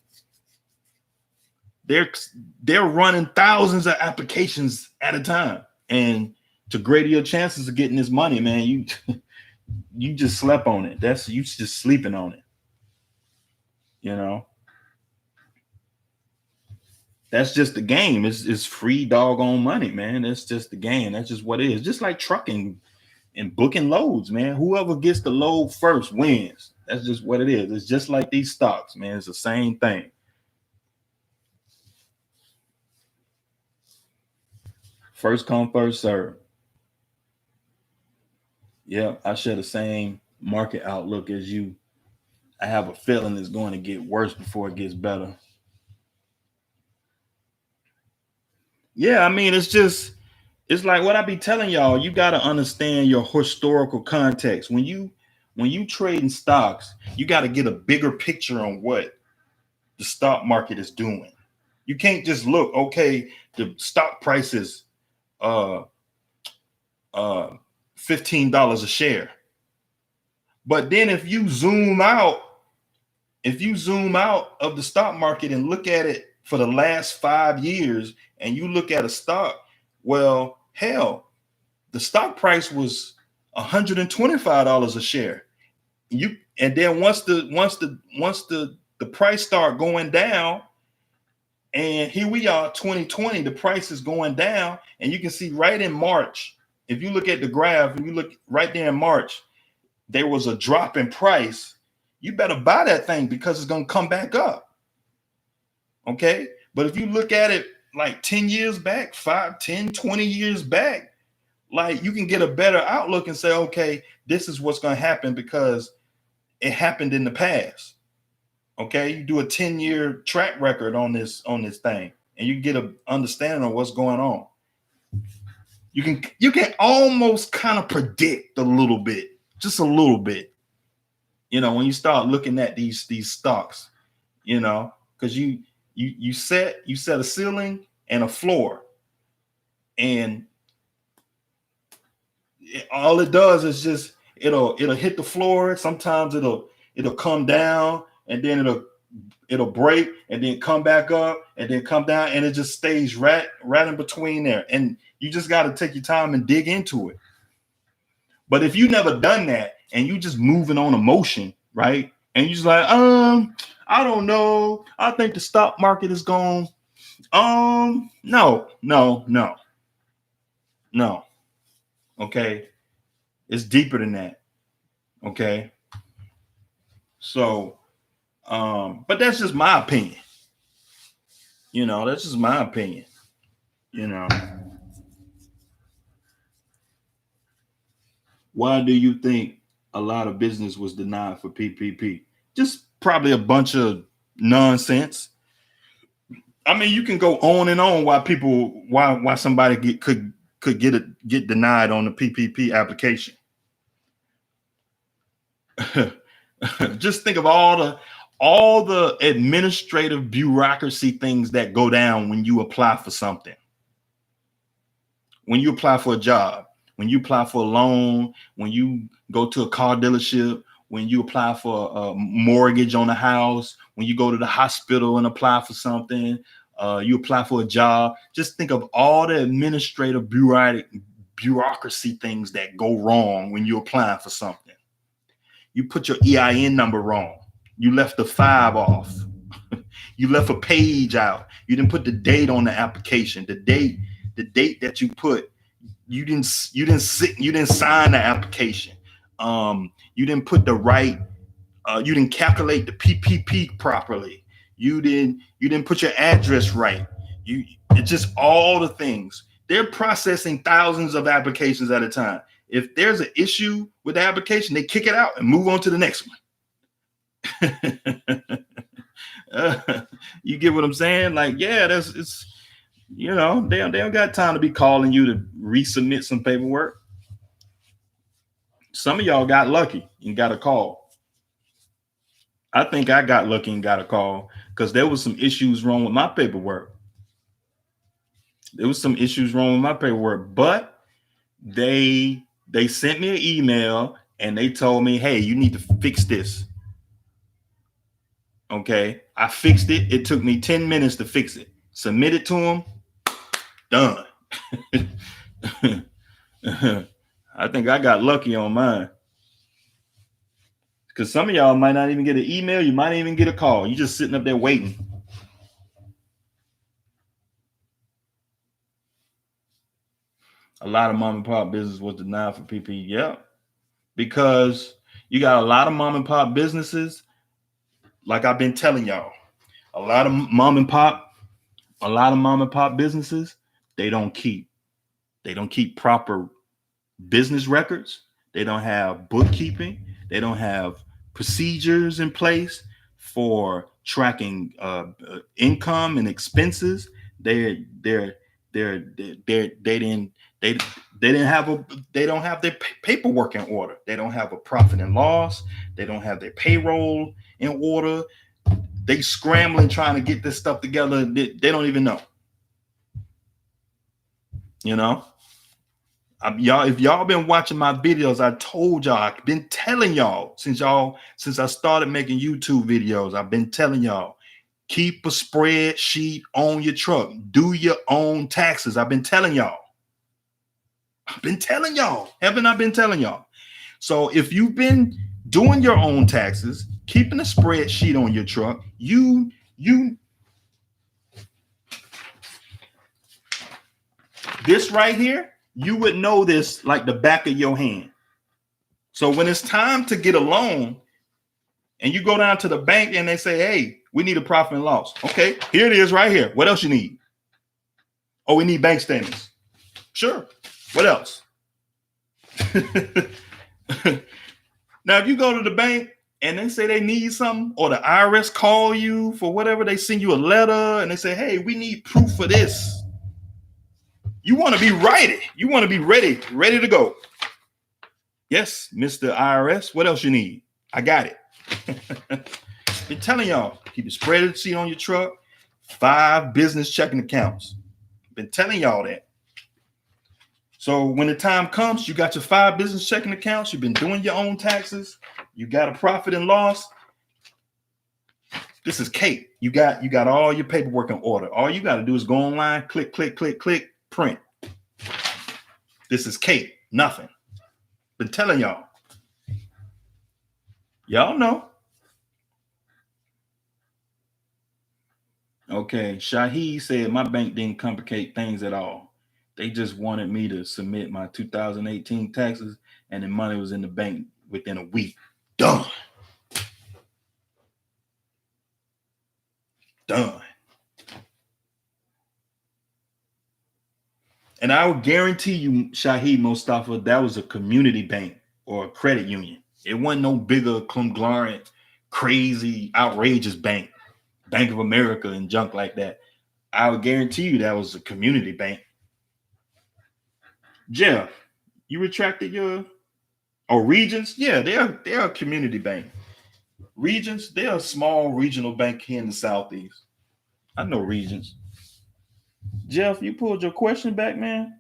They're running thousands of applications at a time. And to greater your chances of getting this money, man, you just slept on it. You just sleeping on it. You know, that's just the game. It's free doggone money, man. That's just the game. That's just what it is. Just like trucking and booking loads, man. Whoever gets the load first wins. That's just what it is. It's just like these stocks, man. It's the same thing. First come, first serve. Yeah, I share the same market outlook as you. I have a feeling it's going to get worse before it gets better. Yeah, I mean, it's like what I be telling y'all. You got to understand your historical context. When you trade in stocks, you got to get a bigger picture on what the stock market is doing. You can't just look, okay, the stock price is uh uh $15 a share. But then if you zoom out of the stock market and look at it for the last 5 years, and you look at a stock, well, hell, the stock price was $125 a share. And then once the price start going down, and here we are, 2020, the price is going down, and you can see right in March, if you look at the graph, and you look right there in March, there was a drop in price. You better buy that thing because it's going to come back up. Okay. But if you look at it like 10 years back, 5, 10, 20 years back, like you can get a better outlook and say, okay, this is what's going to happen because it happened in the past. Okay. You do a 10-year track record on this thing, and you get an understanding of what's going on. You can almost kind of predict a little bit, just a little bit. When you start looking at these stocks, because you set a ceiling and a floor, and all it does is just it'll hit the floor. Sometimes it'll come down, and then it'll break, and then come back up, and then come down, and it just stays right in between there. And you just got to take your time and dig into it. But if you never done that and you just moving on emotion, right? And you just like, I don't know. I think the stock market is gone. No. Okay. It's deeper than that. Okay. So, but that's just my opinion. That's just my opinion. Why do you think a lot of business was denied for PPP? Just probably a bunch of nonsense. I mean, you can go on and on why somebody could get denied on the PPP application. Just think of all the administrative bureaucracy things that go down when you apply for something. When you apply for a job, when you apply for a loan, when you go to a car dealership, when you apply for a mortgage on a house, when you go to the hospital and apply for something, You apply for a job. Just think of all the administrative bureaucracy things that go wrong when you're applying for something. You put your EIN number wrong. You left the 5 off. You left a page out. You didn't put the date on the application. The date that you put, you didn't sign the application. You didn't put the right. You didn't calculate the PPP properly. You didn't put your address right. It's just all the things. They're processing thousands of applications at a time. If there's an issue with the application, they kick it out and move on to the next one. You get what I'm saying? Like, yeah, it's they don't got time to be calling you to resubmit some paperwork. Some of y'all got lucky and got a call. I think I got lucky and got a call because there was some issues wrong with my paperwork. But they sent me an email and they told me, hey, you need to fix this. Okay, I fixed it. It took me 10 minutes to fix it. Submit it to them. Done. I think I got lucky on mine. Because some of y'all might not even get an email. You might even get a call. You're just sitting up there waiting. A lot of mom and pop business was denied for PP. Yeah. Because you got a lot of mom and pop businesses. Like I've been telling y'all, a lot of mom and pop businesses, they don't keep proper business records. They don't have bookkeeping. They don't have procedures in place for tracking income and expenses. They don't have their paperwork in order. They don't have a profit and loss. They don't have their payroll in order. They scrambling trying to get this stuff together. They don't even know. If y'all been watching my videos, I told y'all, I've been telling y'all since I started making YouTube videos, I've been telling y'all, keep a spreadsheet on your truck. Do your own taxes. I've been telling y'all. Haven't I been telling y'all? So if you've been doing your own taxes, keeping a spreadsheet on your truck, you this right here, you would know this like the back of your hand. So when it's time to get a loan and you go down to the bank and they say, hey, we need a profit and loss. Okay, here it is right here. What else you need? Oh, we need bank statements. Sure. What else? Now, if you go to the bank and they say they need something, or the IRS call you for whatever, they send you a letter and they say, hey, we need proof for this. You want to be ready. You want to be ready to go. Yes, Mr. IRS, what else you need? I got it. Been telling y'all, keep a spreadsheet on your truck, 5 business checking accounts. Been telling y'all that. So when the time comes, you got your 5 business checking accounts, you've been doing your own taxes, you got a profit and loss. This is cake. You got all your paperwork in order. All you got to do is go online, click, print. This is cake. Nothing. Been telling y'all. Y'all know. Okay, Shahid said my bank didn't complicate things at all. They just wanted me to submit my 2018 taxes, and the money was in the bank within a week. Done. And I will guarantee you, Shahid Mustafa, that was a community bank or a credit union. It wasn't no bigger conglomerate, crazy, outrageous bank, Bank of America and junk like that. I would guarantee you that was a community bank. Jeff, you retracted your Regions? Yeah, they're a community bank. Regions, they're a small regional bank here in the Southeast. I know Regions. Jeff, you pulled your question back, man.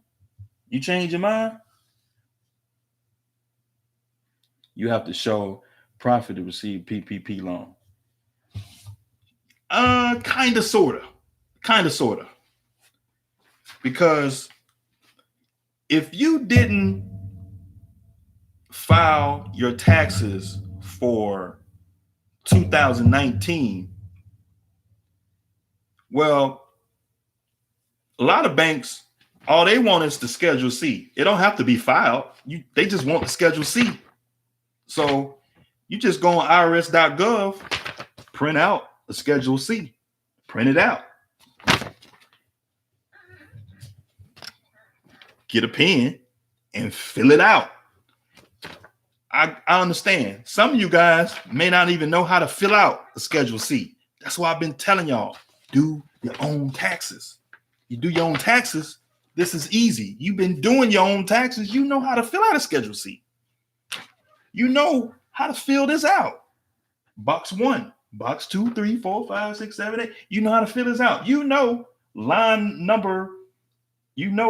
You changed your mind? You have to show profit to receive PPP loan. Kind of, sort of. Kind of, sort of. Because if you didn't file your taxes for 2019, well, a lot of banks, all they want is the Schedule C. It don't have to be filed. They just want the Schedule C. So you just go on irs.gov, print out the Schedule C, print it out. Get a pen and fill it out. I understand. Some of you guys may not even know how to fill out the Schedule C. That's why I've been telling y'all, do your own taxes. You do your own taxes. This is easy. You've been doing your own taxes. You know how to fill out a Schedule C. You know how to fill this out. Box 1, box 2, 3, 4, 5, 6, 7, 8. You know how to fill this out. You know line number 30. You know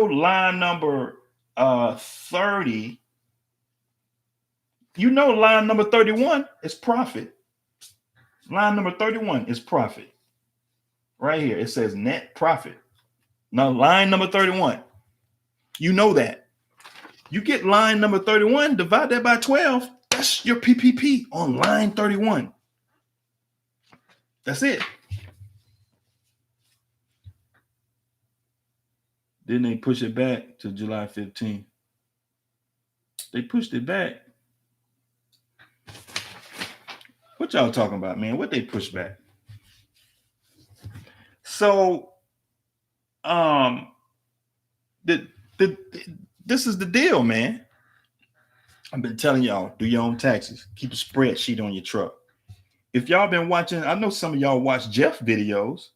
line number 31 is profit. Line number 31 is profit. Right here, it says net profit. Now, line number 31, you know that. You get line number 31, divide that by 12. That's your PPP on line 31. That's it. Then they push it back to July 15th. They pushed it back. What y'all talking about, man? What they pushed back? So, this is the deal, man. I've been telling y'all, do your own taxes. Keep a spreadsheet on your truck. If y'all been watching, I know some of y'all watch Jeff videos.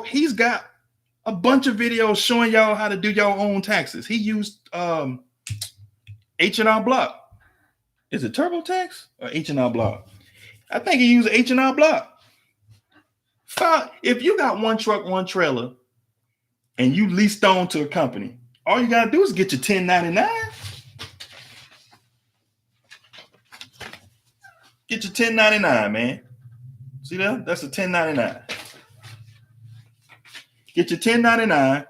He's got a bunch of videos showing y'all how to do your own taxes. He used H&R Block. Is it TurboTax or H&R Block? I think he used H&R Block. If you got one truck, one trailer, and you leased on to a company, all you gotta do is get your 1099. Get your 1099, man. See that? That's a 1099. Get your 1099.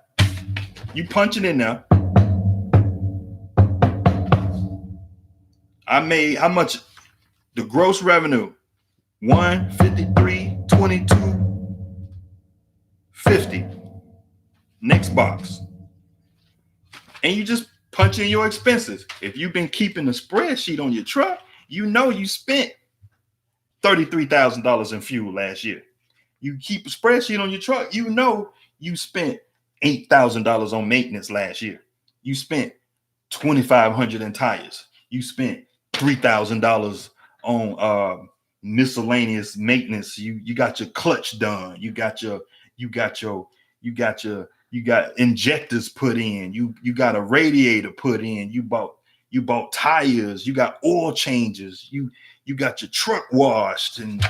You punch it in there. I made how much? The gross revenue, 153.22.50. Next box. And you just punch in your expenses. If you've been keeping a spreadsheet on your truck, you know you spent $33,000 in fuel last year. You keep a spreadsheet on your truck, you know you spent $8,000 on maintenance last year. You spent $2,500 in tires. You spent $3,000 on miscellaneous maintenance. You got your clutch done. You got injectors put in. You got a radiator put in. You bought tires. You got oil changes. You got your truck washed and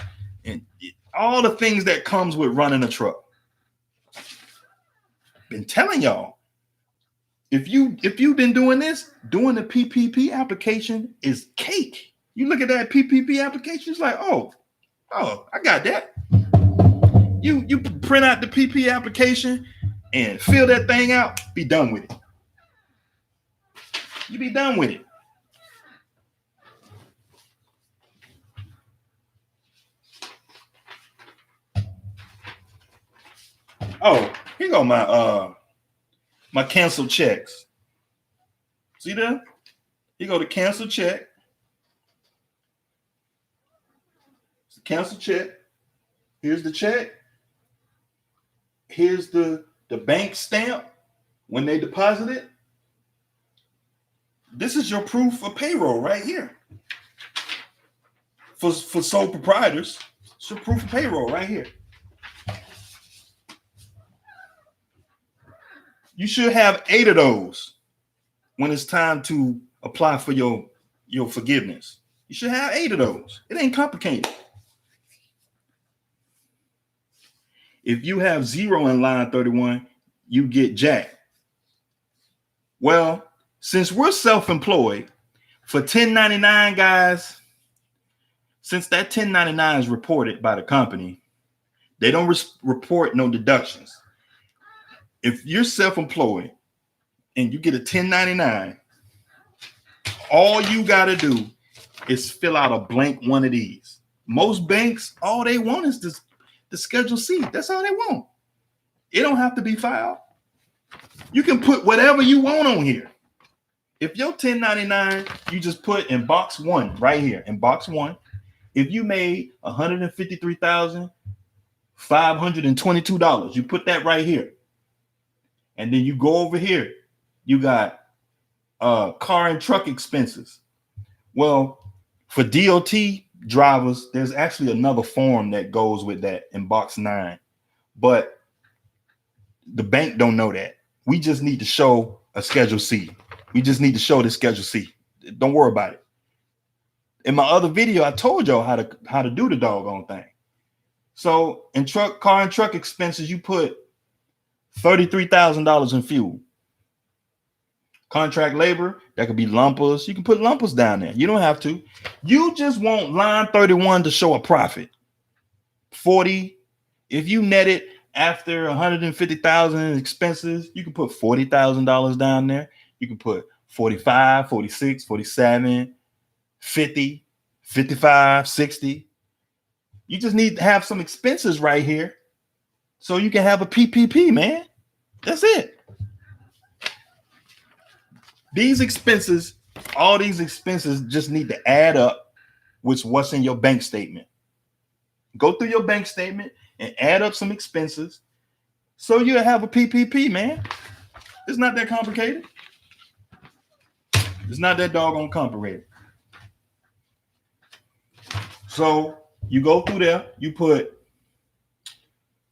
all the things that comes with running a truck. Been telling y'all, if you've been doing this, doing the PPP application is cake. You look at that PPP application, it's like, oh, I got that. You print out the PP application and fill that thing out, be done with it. You be done with it. Oh, here go my canceled checks. See that? Here go the canceled check. It's a canceled check. Here's the check. Here's the bank stamp when they deposit it. This is your proof of payroll right here. For sole proprietors, it's your proof of payroll right here. You should have 8 of those when it's time to apply for your forgiveness. You should have 8 of those. It ain't complicated. If you have 0 in line 31, you get jacked. Well, since we're self-employed, for 1099 guys, Since that 1099 is reported by the company, they don't report no deductions. If you're self-employed and you get a 1099, all you got to do is fill out a blank one of these. Most banks, all they want is this, the Schedule C. That's all they want. It don't have to be filed. You can put whatever you want on here. If your 1099, you just put in box 1 right here, in box 1, if you made $153,522, you put that right here. And then you go over here. You got car and truck expenses. Well, for DOT drivers, there's actually another form that goes with that in box 9. But the bank don't know that. We just need to show a Schedule C. We just need to show the Schedule C. Don't worry about it. In my other video, I told y'all how to do the doggone thing. So in car and truck expenses, you put $33,000 in fuel. Contract labor, that could be lumpers. You can put lumpers down there. You don't have to. You just want line 31 to show a profit. 40. If you net it after 150,000 in expenses, you can put $40,000 down there. You can put 45, 46, 47, 50, 55, 60. You just need to have some expenses right here so you can have a PPP, man. That's it. These expenses, all these expenses just need to add up with what's in your bank statement. Go through your bank statement and add up some expenses so you have a PPP, man. It's not that complicated. It's not that doggone complicated. So you go through there, you put,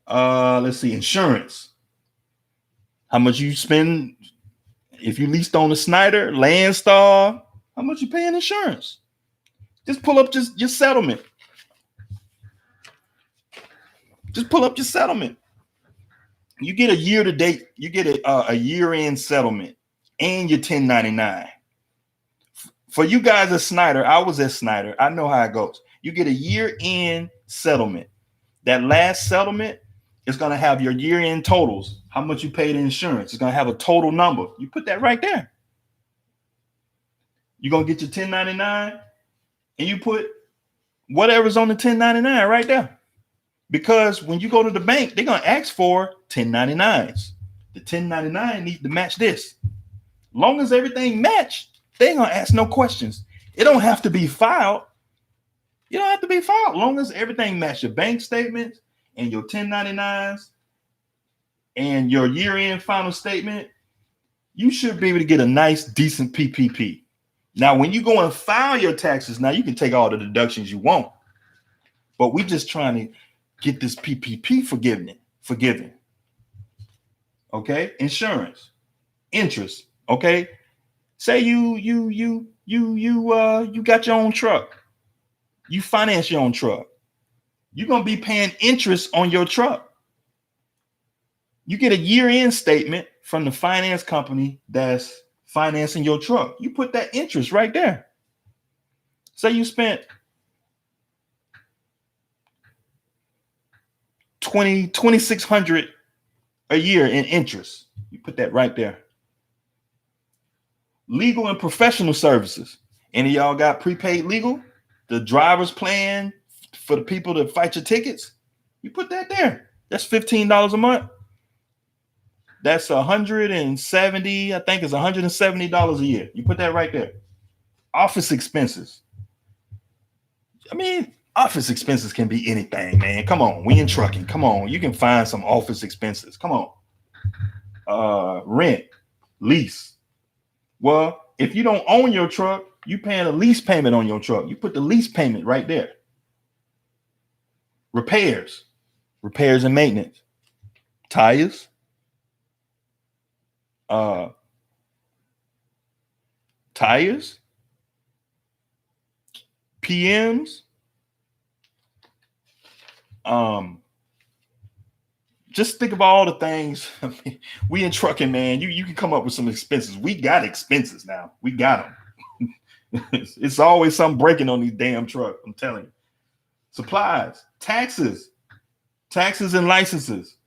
let's see, insurance. How much you spend if you leased on a Snyder, Landstar, how much you pay in insurance? Just pull up just your settlement. Just pull up your settlement. You get a year to date, you get a year-end settlement and your 1099. For you guys at Snyder, I was at Snyder. I know how it goes. You get a year-end settlement. That last settlement is going to have your year-end totals, how much you paid in insurance. It's going to have a total number. You put that right there. You're going to get your 1099 and you put whatever's on the 1099 right there. Because when you go to the bank, they're going to ask for 1099s. The 1099 needs to match this. Long as everything matched, they ain't going to ask no questions. It don't have to be filed. You don't have to be filed. Long as everything matches your bank statements and your 1099s and your year-end final statement, you should be able to get a nice, decent PPP. Now, when you go and file your taxes, now you can take all the deductions you want. But we just trying to get this PPP forgiven. Okay, insurance, interest. Okay, say you got your own truck. You finance your own truck. You're gonna be paying interest on your truck. You get a year-end statement from the finance company that's financing your truck. You put that interest right there. Say you spent $2,600 a year in interest. You put that right there. Legal and professional services. Any of y'all got prepaid legal? The driver's plan for the people to fight your tickets? You put that there. That's $15 a month. That's $170. I think it's $170 a year. You put that right there. Office expenses. I mean, office expenses can be anything, man. Come on, we in trucking. Come on, you can find some office expenses. Come on. Rent, lease. Well, if you don't own your truck, you paying a lease payment on your truck. You put the lease payment right there. Repairs and maintenance. Tires. Tires. PMs. Just think about all the things. I mean, we in trucking, man. You can come up with some expenses. We got expenses now. We got them. It's always something breaking on these damn trucks. I'm telling you. supplies, taxes and licenses.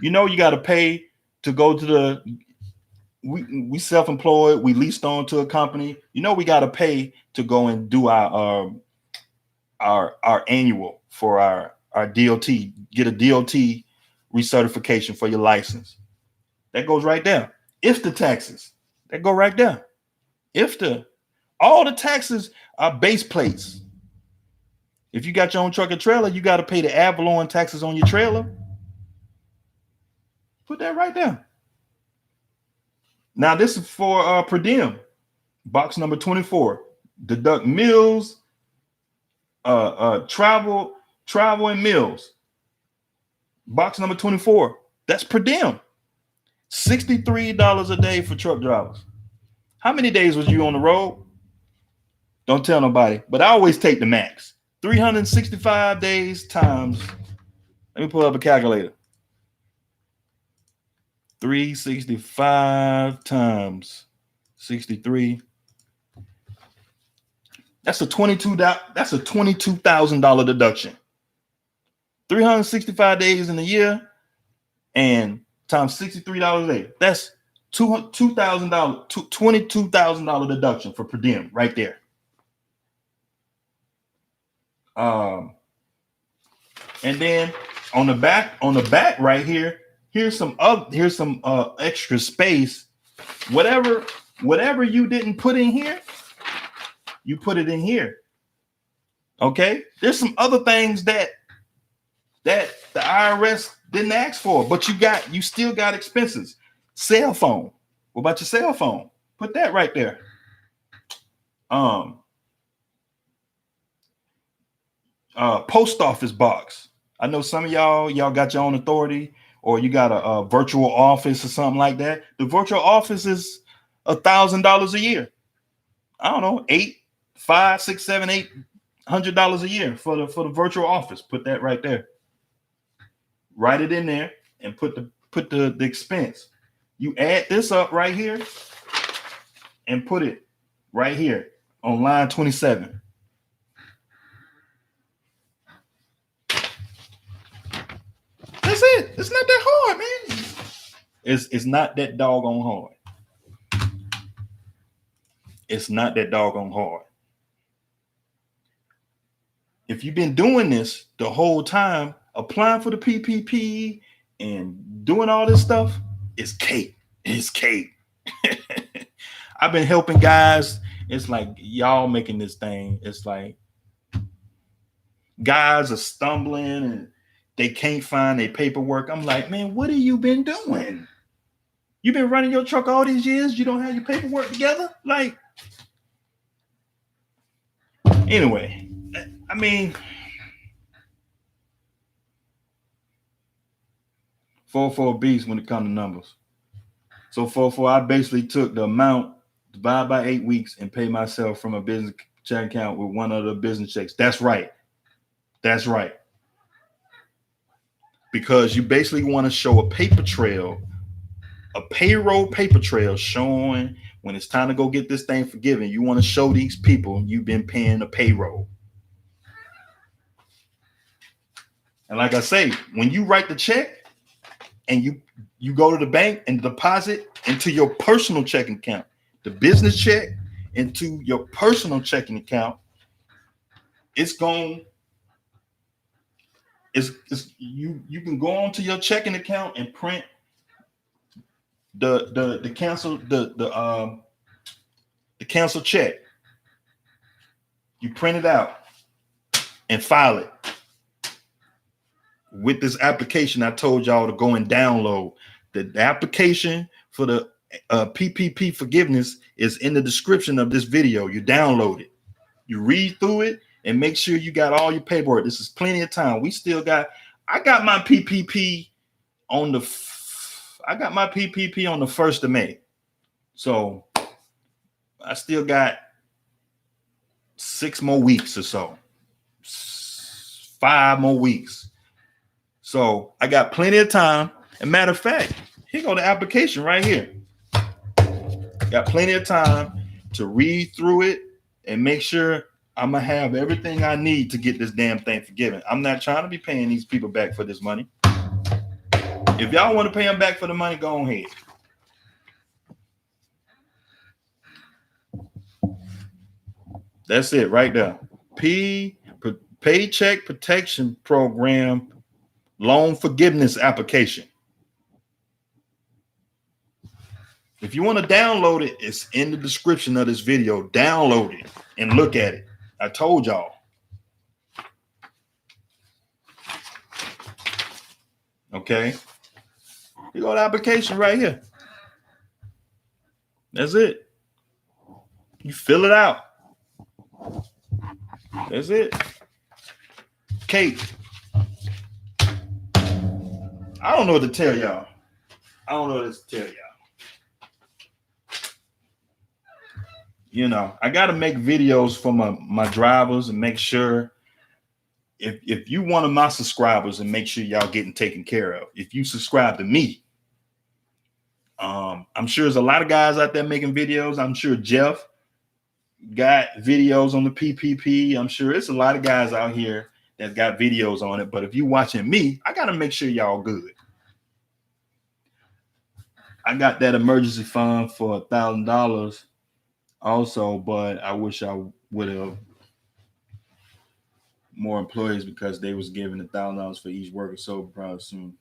You know, you got to pay to go to the, we self-employed, we leased on to a company. You know, we got to pay to go and do our annual for our DOT, get a DOT recertification for your license. That goes right there. If the taxes, that go right there. If all the taxes are base plates. If you got your own truck and trailer, you got to pay the ad valorem taxes on your trailer. Put that right there. Now this is for per diem, box number 24. Deduct meals, travel and meals. Box number 24. That's per diem. $63 a day for truck drivers. How many days was you on the road? Don't tell nobody, but I always take the max. 365 days times, let me pull up a calculator. 365 times 63. That's a $22,000 deduction. 365 days in a year and times $63 a day. That's $2,000, $22,000 deduction for per diem right there. And then on the back right here, here's some extra space. Whatever you didn't put in here, you put it in here. Okay, there's some other things that the IRS didn't ask for, but you still got expenses. Cell phone. What about your cell phone? Put that right there. Post office box. I know some of y'all got your own authority, or you got a virtual office or something like that. The virtual office is $1,000 a year. I don't know, $800, $600, $700, $800 a year for the virtual office. Put that right there. Write it in there and put the expense. You add this up right here and put it right here on line 27. That's it. It's not that hard, man. It's not that doggone hard. It's not that doggone hard. If you've been doing this the whole time, applying for the PPP and doing all this stuff, it's cake. It's cake. I've been helping guys. It's like y'all making this thing. It's like guys are stumbling and they can't find their paperwork. I'm like, man, what have you been doing? You've been running your truck all these years. You don't have your paperwork together? Like, anyway, I mean, 4 beats when it comes to numbers. So 4 I basically took the amount, divided by 8 weeks, and paid myself from a business check account with one of the business checks. That's right. That's right. Because you basically want to show a paper trail, a payroll paper trail showing when it's time to go get this thing forgiven. You want to show these people you've been paying a payroll. And like I say, when you write the check and you go to the bank and deposit into your personal checking account, the business check into your personal checking account, you can go onto your checking account and print the cancel check. You print it out and file it with this application I told y'all to go and download. The application for the PPP Forgiveness is in the description of this video. You download it, you read through it, and make sure you got all your paperwork. This is plenty of time. I got my PPP on the 1st of May. So I still got 6 more weeks or so, 5 more weeks. So I got plenty of time. And matter of fact, here go the application right here. Got plenty of time to read through it and make sure I'm gonna have everything I need to get this damn thing forgiven. I'm not trying to be paying these people back for this money. If y'all want to pay them back for the money, go on ahead. That's it right there. Paycheck Protection Program loan forgiveness application. If you want to download it, it's in the description of this video. Download it and look at it. I told y'all. Okay. You got the application right here. That's it. You fill it out. That's it. Kate. I don't know what to tell y'all. I don't know what to tell y'all. You know, I got to make videos for my drivers and make sure if you one of my subscribers and make sure y'all getting taken care of. If you subscribe to me, I'm sure there's a lot of guys out there making videos. I'm sure Jeff got videos on the PPP. I'm sure it's a lot of guys out here that got videos on it. But if you watching me, I got to make sure y'all good. I got that emergency fund for $1,000 also, but I wish I would have more employees because they was giving $1,000 for each worker sober probably soon.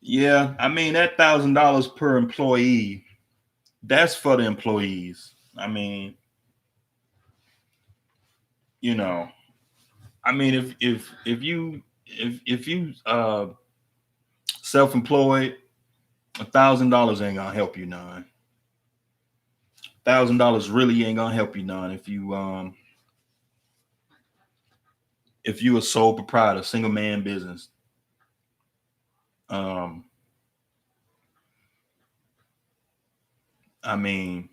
Yeah, I mean that $1,000 per employee, that's for the employees. I mean, you know, I mean if you self-employed, $1,000 ain't gonna help you none. $1,000 really ain't gonna help you none if you a sole proprietor, single man business. I mean,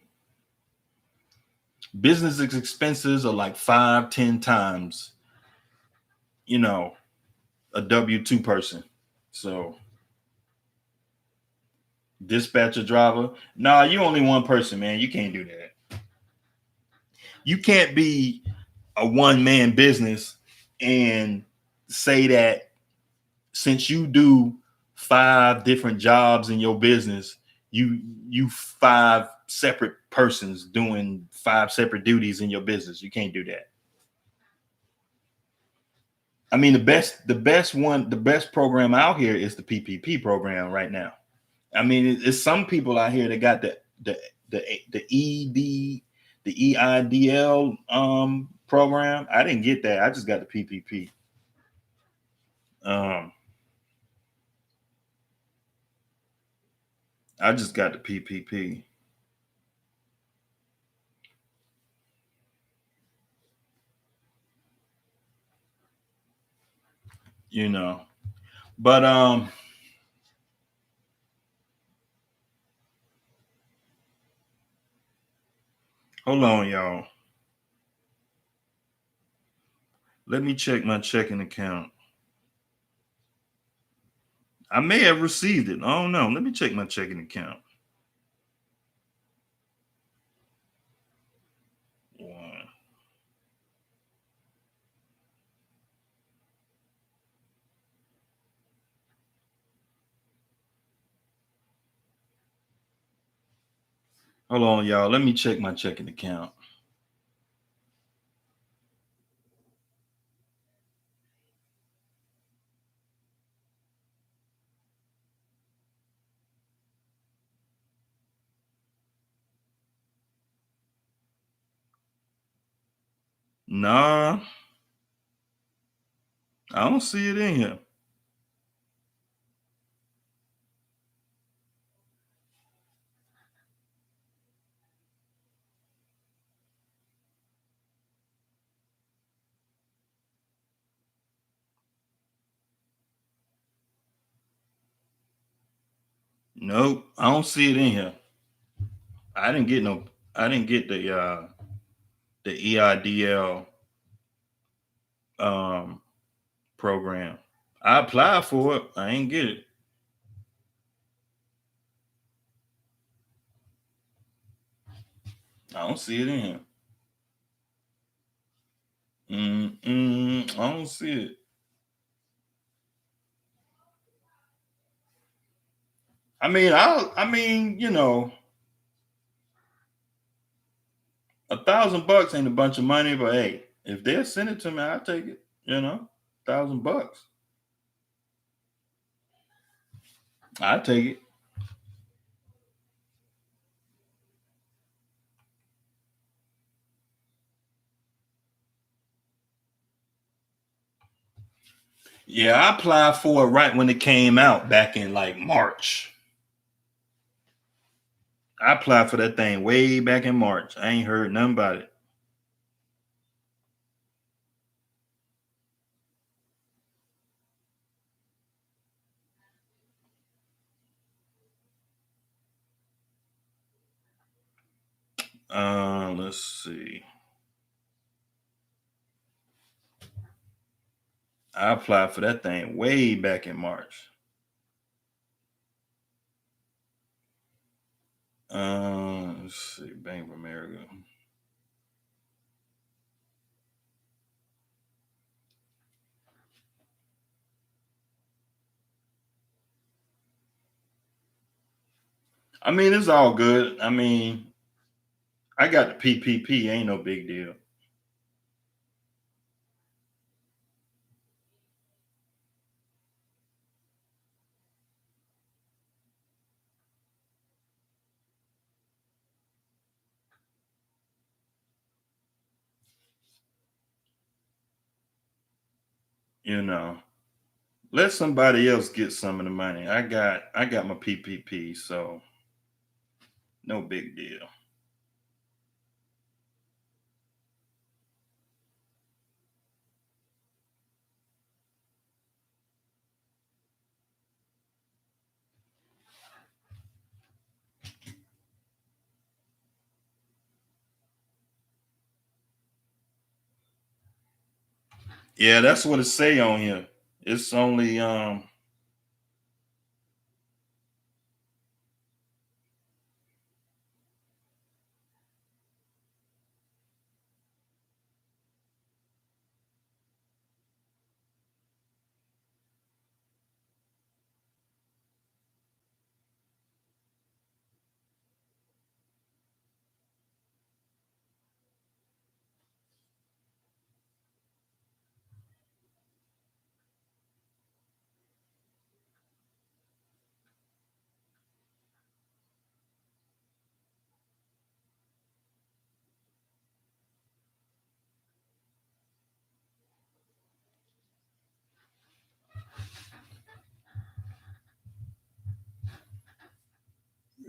business expenses are like 5-10 times, you know, a W-2 person. So dispatcher driver, nah, you only one person, man. You can't do that. You can't be a one-man business and say that since you do 5 different jobs in your business, you 5 separate persons doing 5 separate duties in your business. You can't do that. I mean, the best program out here is the PPP program right now. I mean, it's some people out here that got the EIDL program. I didn't get that. I just got the PPP. I just got the PPP. You know, but hold on, y'all. Let me check my checking account. I may have received it. I don't know. Let me check my checking account. One. Hold on, y'all. Let me check my checking account. Nah, I don't see it in here. Nope, I don't see it in here. I didn't get no. I didn't get the EIDL um program. I applied for it. I ain't get it. I don't see it in here. I don't see it. I mean, $1,000 ain't a bunch of money, but hey, if they'll send it to me, I'll take it. $1,000. I take it. Yeah, I applied for it right when it came out back in like March. I applied for that thing way back in March. I ain't heard nothing about it. Let's see. I applied for that thing way back in March. Let's see, Bank of America. I mean, it's all good. I mean, I got the PPP. Ain't no big deal. You know, let somebody else get some of the money. I got my PPP, so no big deal. Yeah, that's what it say on here. It's only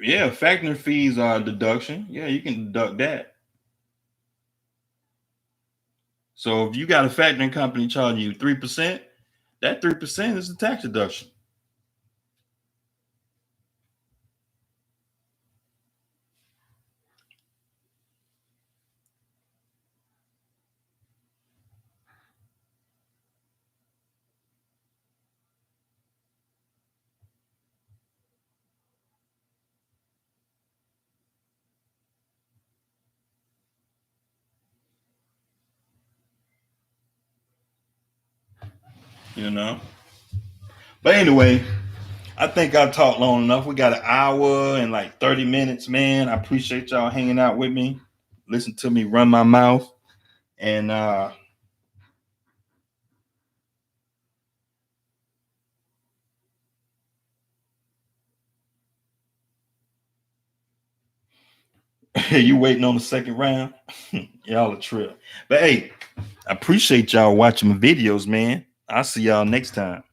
yeah, factoring fees are a deduction. Yeah, you can deduct that. So if you got a factoring company charging you 3%, that 3% is a tax deduction. You know. But anyway, I think I've talked long enough. We got an hour and like 30 minutes, man. I appreciate y'all hanging out with me. Listen to me run my mouth. And you waiting on the second round? Y'all a trip. But hey, I appreciate y'all watching my videos, man. I'll see y'all next time.